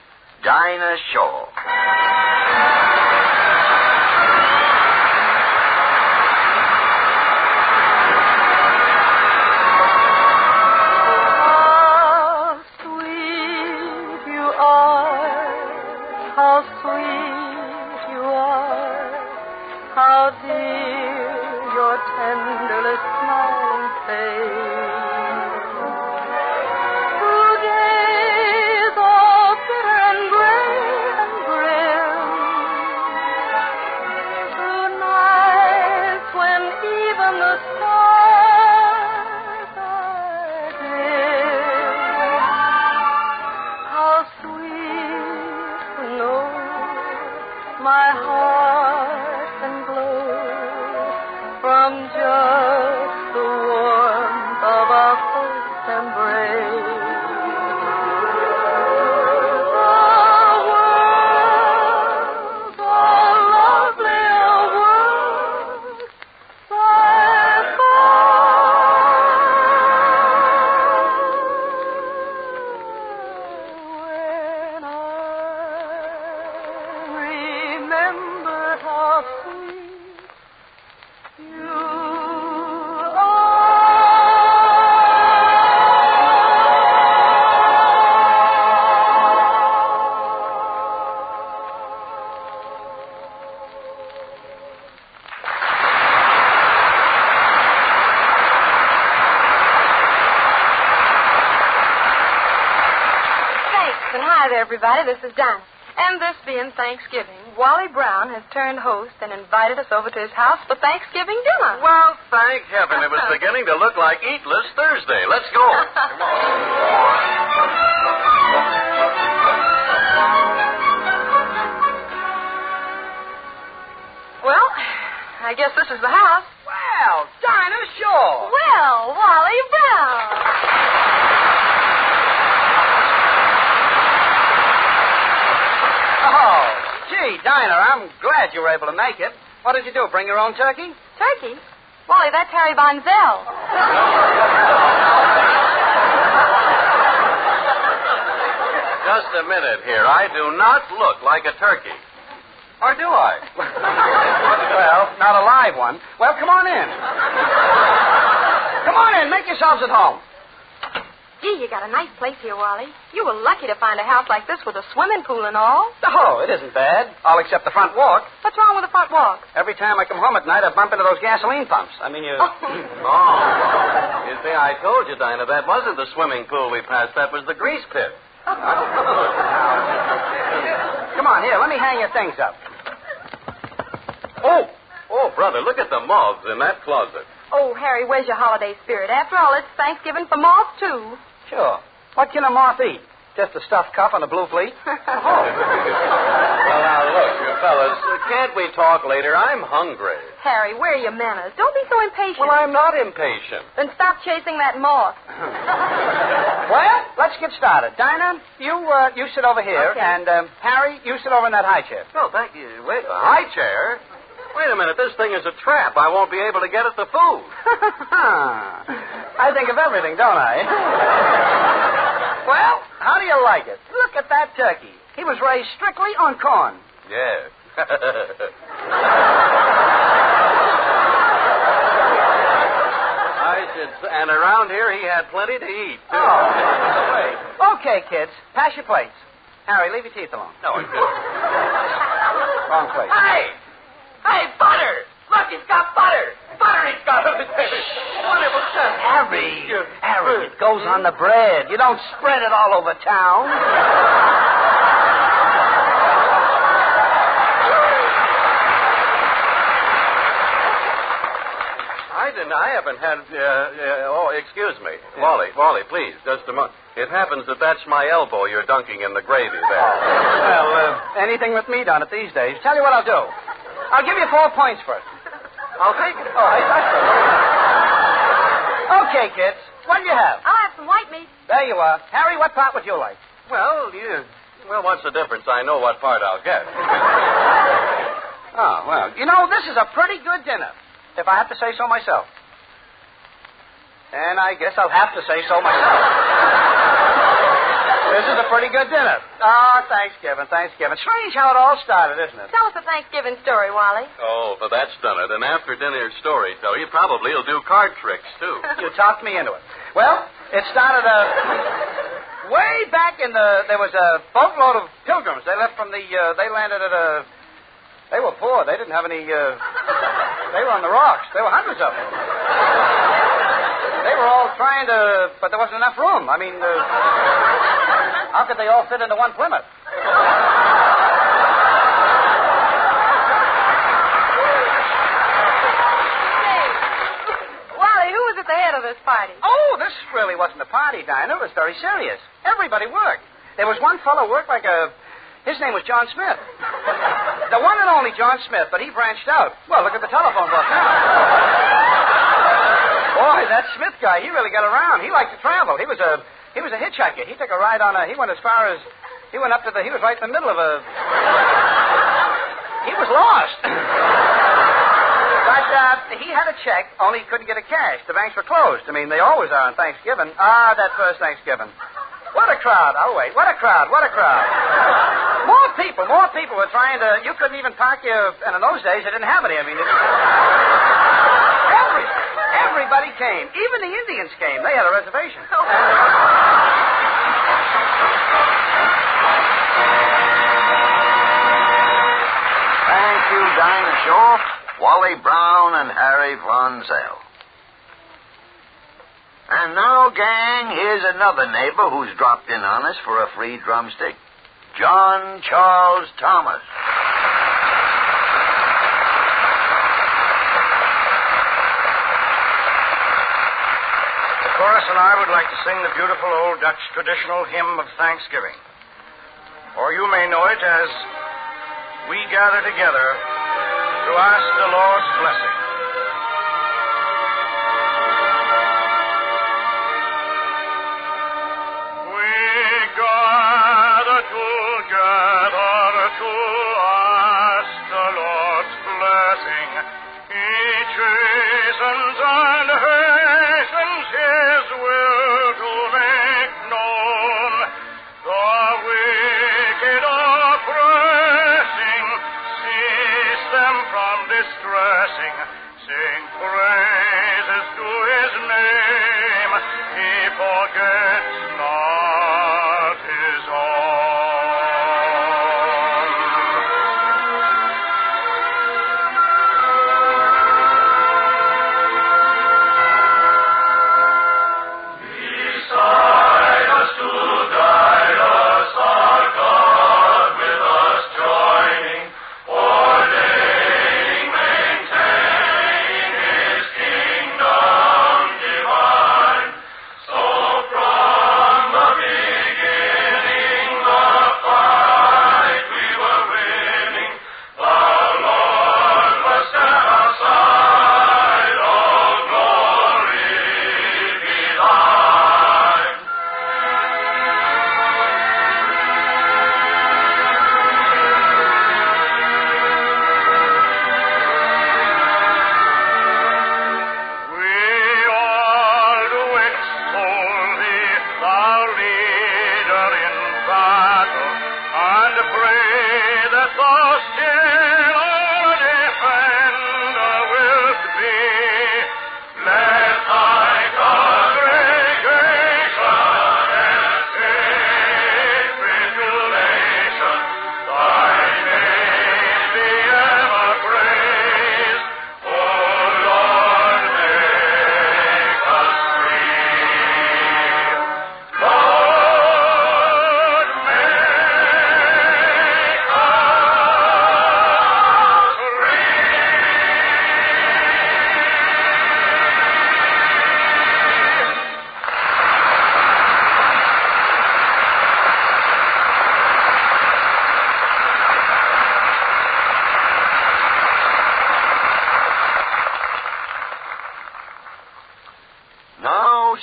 Dinah Shaw. How sweet you are, how dear your tenderly smiling face. Through days all bitter and gray and grim, through nights when even the stars are dim, how sweet to know my heart can glow from just the warmth of our first embrace. The world, so lovely a world, by when I remember how sweet you Thanks, and hi there, everybody. This is Dinah. And this being Thanksgiving, Wally Brown has turned host and invited us over to his house for Thanksgiving dinner. Well, thank heaven. It was beginning to look like Eatless Thursday. Let's go. Come Well, I guess this is the house. Well, Dinah Shaw. Well, Wally Brown. Oh, gee, Dinah, I'm glad you were able to make it. What did you do, bring your own turkey? Turkey? Wally, that's Harry Bonzell. Just a minute here. I do not look like a turkey. Or do I? Well, not a live one. Well, come on in. Come on in. Make yourselves at home. Gee, you got a nice place here, Wally. You were lucky to find a house like this with a swimming pool and all. Oh, it isn't bad. All except the front walk. What's wrong with the front walk? Every time I come home at night, I bump into those gasoline pumps. I mean, you... Oh. You see, I told you, Dinah, that wasn't the swimming pool we passed. That was the grease pit. Come on, here. Let me hang your things up. Oh, brother, look at the moths in that closet. Oh, Harry, where's your holiday spirit? After all, it's Thanksgiving for moths, too. Sure. What can a moth eat? Just a stuffed cuff on a blue fleet? Well, now, look, you fellas, can't we talk later? I'm hungry. Harry, where are your manners? Don't be so impatient. Well, I'm not impatient. Then stop chasing that moth. Well, let's get started. Dinah, you sit over here, Okay. and Harry, you sit over in that high chair. Oh, thank you. Wait, a high chair? Wait a minute, this thing is a trap. I won't be able to get at the food. I think of everything, don't I? Well, how do you like it? Look at that turkey. He was raised strictly on corn. Yes. And around here he had plenty to eat, too. Oh. Okay, kids, pass your plates. Harry, leave your teeth alone. No, I couldn't. Wrong plate. Hey, butter! Look, he's got butter! Butter he's got on his face! Wonderful stuff. Harry, it goes on the bread. You don't spread it all over town. I haven't had... excuse me. Yeah. Wally, please, just a moment. It happens that that's my elbow you're dunking in the gravy there. Well, anything with meat on it these days. Tell you what I'll do. I'll give you 4 points for it. I'll take it. All right. Okay, kids. What do you have? I'll have some white meat. There you are. Harry, what part would you like? Well, what's the difference? I know what part I'll get. Oh, well, this is a pretty good dinner. if I have to say so myself. And I guess I'll have to say so myself. This is a pretty good dinner. Oh, Thanksgiving. Strange how it all started, isn't it? Tell us a Thanksgiving story, Wally. Oh, but that's done it. An after-dinner storyteller. You probably will do card tricks, too. You talked me into it. Well, it started way back in there was a boatload of pilgrims. They left from they landed at they were poor. They didn't have any, they were on the rocks. There were hundreds of them. They were all trying to, but there wasn't enough room. I mean, how could they all fit into one Plymouth? Wally, who was at the head of this party? Oh, this really wasn't a party, Dinah. It was very serious. Everybody worked. There was one fellow worked like his name was John Smith. The one and only John Smith, but he branched out. Well, look at the telephone book now. Boy, that Smith guy, he really got around. He liked to travel. He was a hitchhiker. He took a ride on he went as far as, he went up to he was right in the middle of he was lost. But he had a check, only he couldn't get a cash. The banks were closed. I mean, they always are on Thanksgiving. That first Thanksgiving. What a crowd. I'll wait. What a crowd. More people were trying to, you couldn't even park and in those days they didn't have any. I mean, everybody came. Even the Indians came. They had a reservation. Thank you, Dinah Shaw, Wally Brown, and Harry Von Zell. And now, gang, here's another neighbor who's dropped in on us for a free drumstick. John Charles Thomas. The chorus and I would like to sing the beautiful old Dutch traditional hymn of Thanksgiving. Or you may know it as We Gather Together to Ask the Lord's Blessing.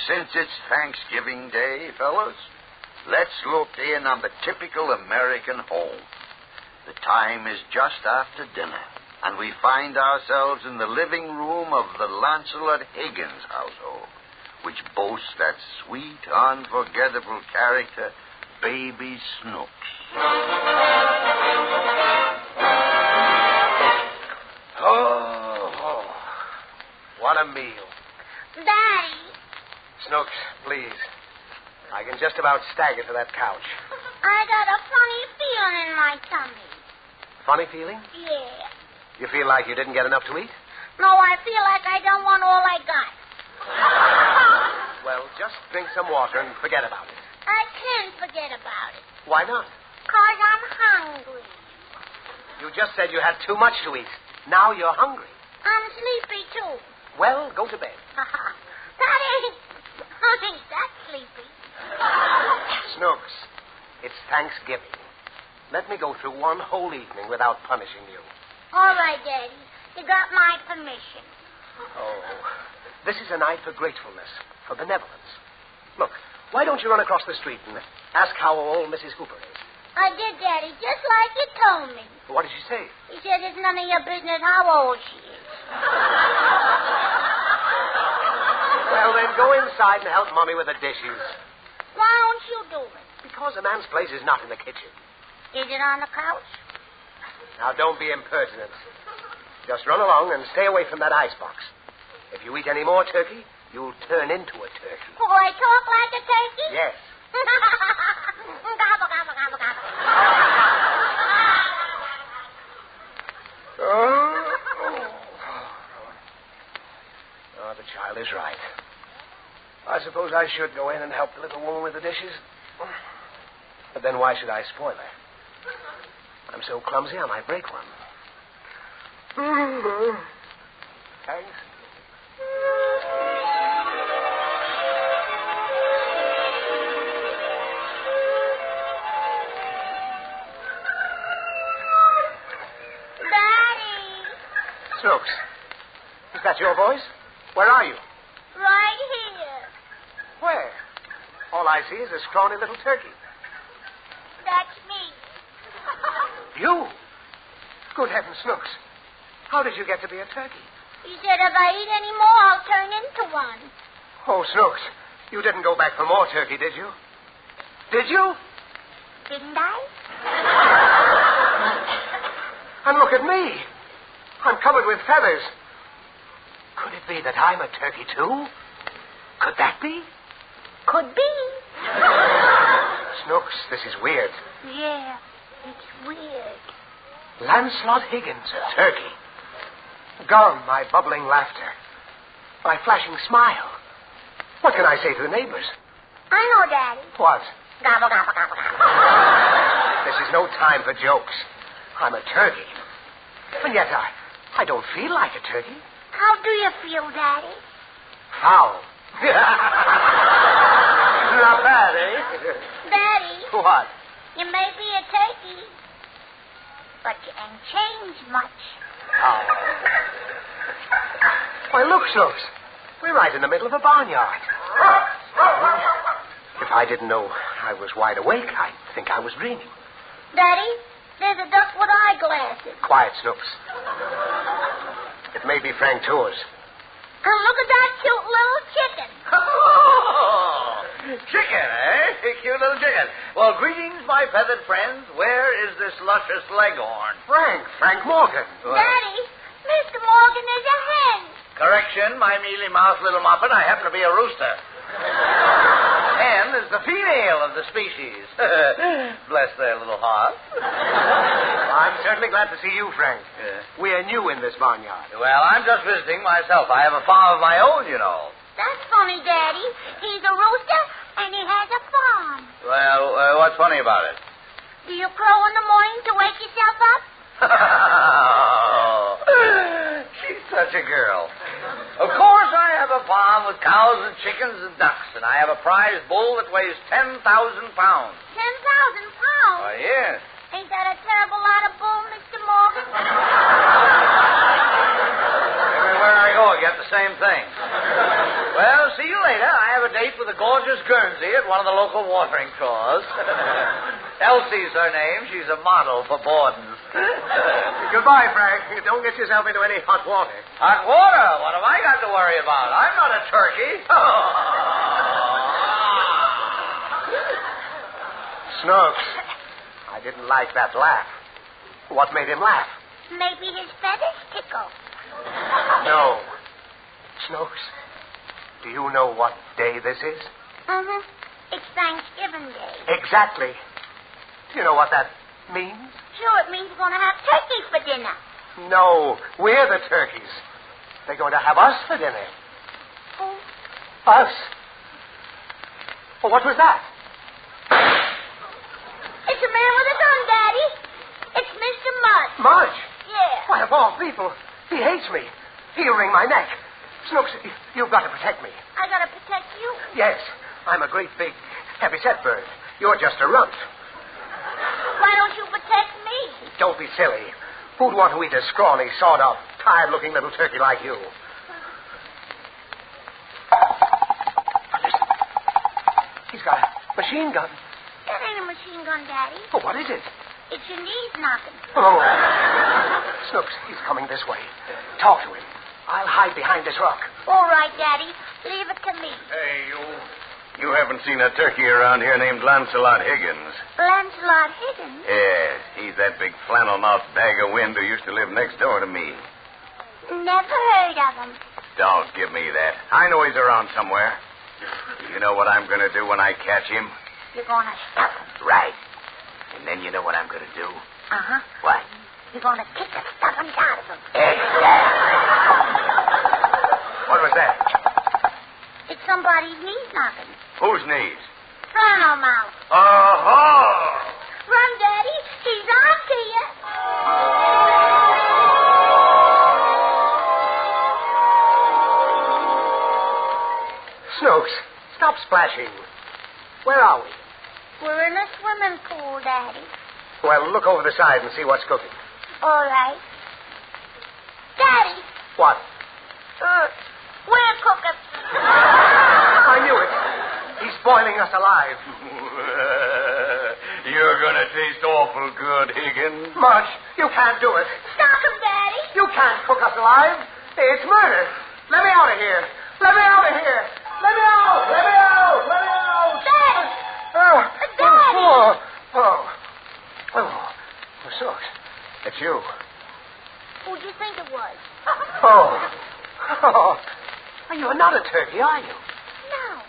Since it's Thanksgiving Day, fellas, let's look in on the typical American home. The time is just after dinner. and we find ourselves in the living room of the Lancelot Higgins household, which boasts that sweet, unforgettable character, Baby Snooks. Oh, what a meal. Daddy. Snooks, please. I can just about stagger to that couch. I got a funny feeling in my tummy. Funny feeling? Yeah. You feel like you didn't get enough to eat? No, I feel like I don't want all I got. Well, just drink some water and forget about it. I can't forget about it. Why not? 'Cause I'm hungry. You just said you had too much to eat. Now you're hungry. I'm sleepy, too. Well, go to bed. Daddy, I ain't that sleepy. Snooks, it's Thanksgiving. Let me go through one whole evening without punishing you. All right, Daddy. You got my permission. Oh, this is a night for gratefulness, for benevolence. Look, why don't you run across the street and ask how old Mrs. Hooper is? I did, Daddy, just like you told me. What did she say? He said it's none of your business how old she is. Well, then go inside and help Mommy with the dishes. Why don't you do it? Because a man's place is not in the kitchen. Is it on the couch? Now, don't be impertinent. Just run along and stay away from that icebox. If you eat any more turkey, you'll turn into a turkey. Oh, I talk like a turkey? Yes. Gobble, gobble, gobble, gobble. Oh, the child is right. I suppose I should go in and help the little woman with the dishes. But then why should I spoil her? I'm so clumsy I might break one. Thanks. Snooks, is that your voice? Where are you? Right here. Where? All I see is a scrawny little turkey. That's me. You? Good heavens, Snooks. How did you get to be a turkey? He said if I eat any more, I'll turn into one. Oh, Snooks, you didn't go back for more turkey, did you? Did you? Didn't I? And look at me. I'm covered with feathers. Could it be that I'm a turkey, too? Could that be? Could be. Snooks, this is weird. Yeah, it's weird. Lancelot Higgins, a turkey. Gone, my bubbling laughter. My flashing smile. What can I say to the neighbors? I know, Daddy. What? Gobble, gobble, gobble, gobble. This is no time for jokes. I'm a turkey. And yet I don't feel like a turkey. How do you feel, Daddy? Foul. Not bad, eh? Daddy. What? You may be a turkey, but you ain't changed much. Oh. Why, look, Snooks. We're right in the middle of a barnyard. If I didn't know I was wide awake, I'd think I was dreaming. Daddy, there's a duck with eyeglasses. Quiet, Snooks. It may be Frank Tours. And look at that cute little chicken. Oh, chicken, eh? Cute little chicken. Well, greetings, my feathered friends. Where is this luscious leghorn? Frank Morgan. Daddy, Mr. Morgan is a hen. Correction, my mealy-mouthed little muppet. I happen to be a rooster. Hen is the female of the species. Bless their little hearts. I'm certainly glad to see you, Frank. We are new in this barnyard. Well, I'm just visiting myself. I have a farm of my own, you know. That's funny, Daddy. He's a rooster, and he has a farm. Well, what's funny about it? Do you crow in the morning to wake yourself up? Oh, she's such a girl. Of course, I have a farm with cows and chickens and ducks, and I have a prize bull that weighs 10,000 pounds. 10,000 pounds? Oh, yes. Ain't that a terrible lot of bull, Mr. Morgan? Everywhere I go, I get the same thing. Well, see you later. I have a date with a gorgeous Guernsey at one of the local watering troughs. Elsie's her name. She's a model for Borden's. Goodbye, Frank. Don't get yourself into any hot water. Hot water? What have I got to worry about? I'm not a turkey. Snooks, I didn't like that laugh. What made him laugh? Maybe his feathers tickle. No. Snooks, do you know what day this is? Uh-huh. It's Thanksgiving Day. Exactly. Do you know what that means? Sure, it means we're going to have turkey for dinner. No, we're the turkeys. They're going to have us for dinner. Oh. Us? Well, what was that? It's a man with a gun, Daddy. It's Mr. Mudge. Mudge? Yeah. Why, of all people, he hates me. He'll wring my neck. Snooks, you've got to protect me. I got to protect you? Yes, I'm a great big, heavy-set bird. You're just a runt. Why don't you protect me? Don't be silly. Who'd want to eat a scrawny, sawed-off, tired-looking little turkey like you? Listen. He's got a machine gun. That ain't a machine gun, Daddy. Oh, what is it? It's your knees knocking. Oh. Snooks, he's coming this way. Talk to him. I'll hide behind this rock. All right, Daddy. Leave it to me. Hey, you. You haven't seen a turkey around here named Lancelot Higgins. Lancelot Higgins? Yes, he's that big flannel-mouthed bag of wind who used to live next door to me. Never heard of him. Don't give me that. I know he's around somewhere. You know what I'm going to do when I catch him? You're going to stuff him. Right. And then you know what I'm going to do? Uh-huh. What? You're going to kick the stuffings out of him. Exactly. What was that? It's somebody's knees knocking. Whose knees? Flannel mouth. Uh-huh. Run, Daddy. He's on to you. Snooks, stop splashing. Where are we? We're in a swimming pool, Daddy. Well, look over the side and see what's cooking. All right. Daddy. What? We're cooking. I knew it. He's boiling us alive. You're going to taste awful good, Higgins. Mudge, you can't do it. Stop him, Daddy. You can't cook us alive. It's murder. Let me out of here. Let me out of here. Let me out. Let me out. Let me out. Daddy. Daddy. Oh, Snooks, it's you. Who'd you think it was? Oh, you're not a turkey, are you? No,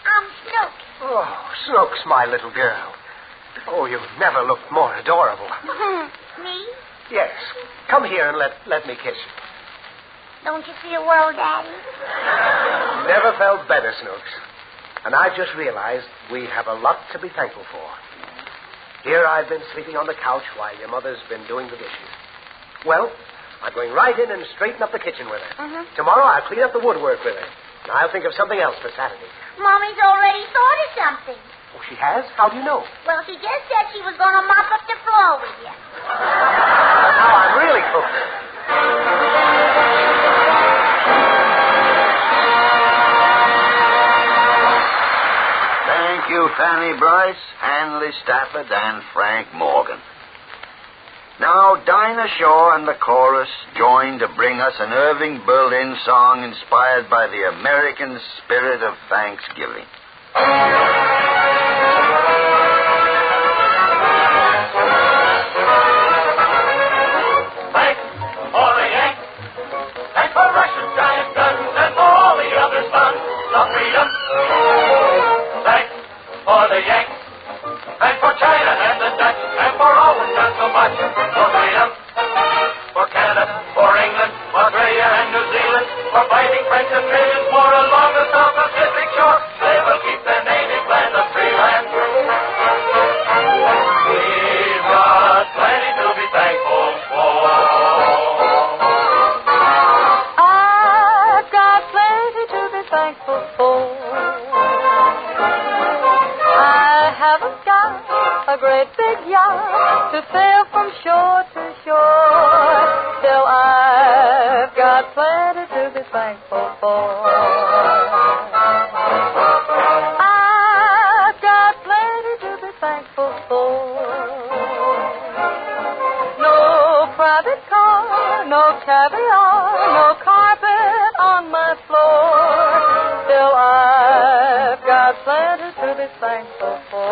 I'm Snooks. Oh, Snooks, my little girl. Oh, you've never looked more adorable. Me? Yes. Come here and let me kiss you. Don't you feel well, Daddy? Never felt better, Snooks. And I just realized we have a lot to be thankful for. Here I've been sleeping on the couch while your mother's been doing the dishes. Well, I'm going right in and straighten up the kitchen with her. Uh-huh. Tomorrow I'll clean up the woodwork with her. And I'll think of something else for Saturday. Mommy's already thought of something. Oh, she has? How do you know? Well, she just said she was going to mop up the floor with you. Now I'm really cooking. Thank you, Fanny Bryce, Hanley Stafford, and Frank Morgan. Now, Dinah Shore and the chorus join to bring us an Irving Berlin song inspired by the American spirit of Thanksgiving. Thanks for the Yanks. Thanks for Russian giant guns and for all the other sons of freedom. Thanks for the Yanks. Thanks for China and the Dutch and for all who've done so much for freedom. For Canada, for England, Australia and New Zealand, for fighting French and Canadians war along the South Pacific shore. They will keep their native land a free land. We've got plenty to be thankful for. I've got plenty to be thankful for. I haven't got a great big yacht to sail from shore to shore. Still, I've got plenty to be thankful for. I've got plenty to be thankful for. No no caviar, no carpet on my floor. Still, I've got plenty to be thankful for.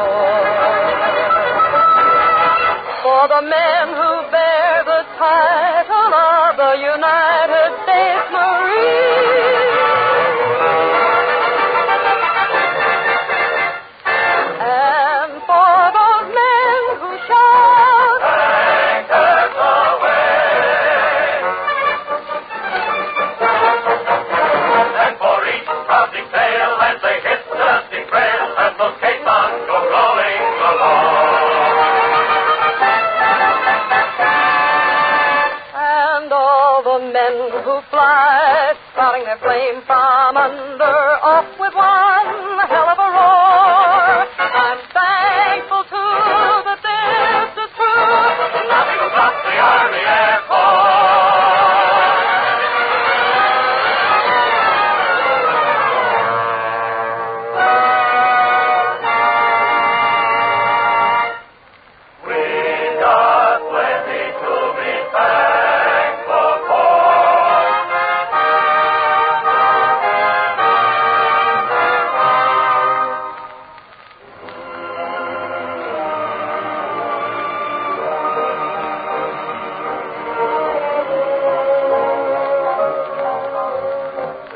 For the men who bear the title of the United States Marine. And for those men who shout, anchors away. And for each proudly sail as they hit the dusty trail, and those caissons go rolling along. And all the men who fly, spouting their flame from under, off with one hell of a roar. I'm thankful too that this is true. Nothing will stop the Army Air Force. We've got plenty to be thankful for.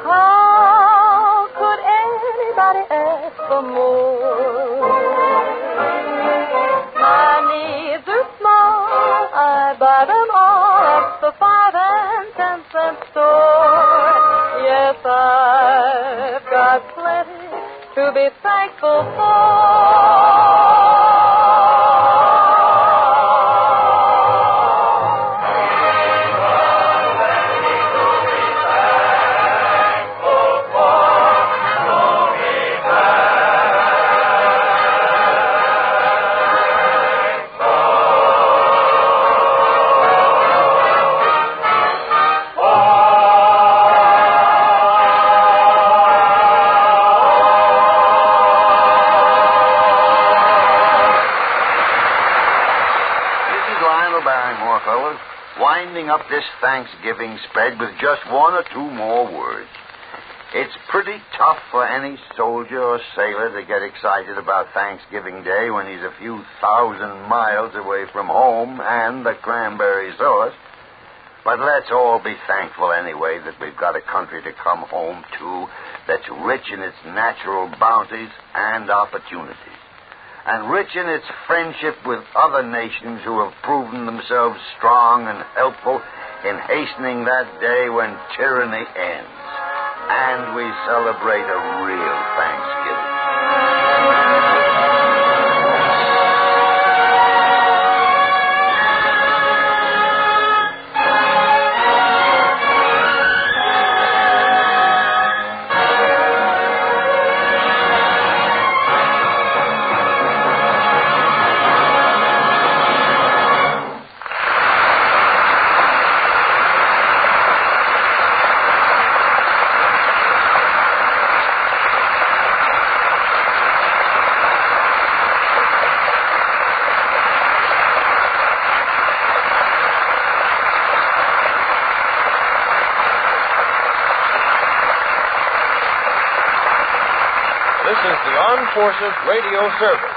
How could anybody ask for more? My needs are small. I buy them all at the 5 and 10 cent store. Yes, I've got plenty to be thankful for. Winding up this Thanksgiving spread with just one or two more words. It's pretty tough for any soldier or sailor to get excited about Thanksgiving Day when he's a few thousand miles away from home and the cranberry sauce. But let's all be thankful anyway that we've got a country to come home to that's rich in its natural bounties and opportunities, and rich in its friendship with other nations who have proven themselves strong and helpful in hastening that day when tyranny ends, and we celebrate a real Thanksgiving. This is the Armed Forces Radio Service.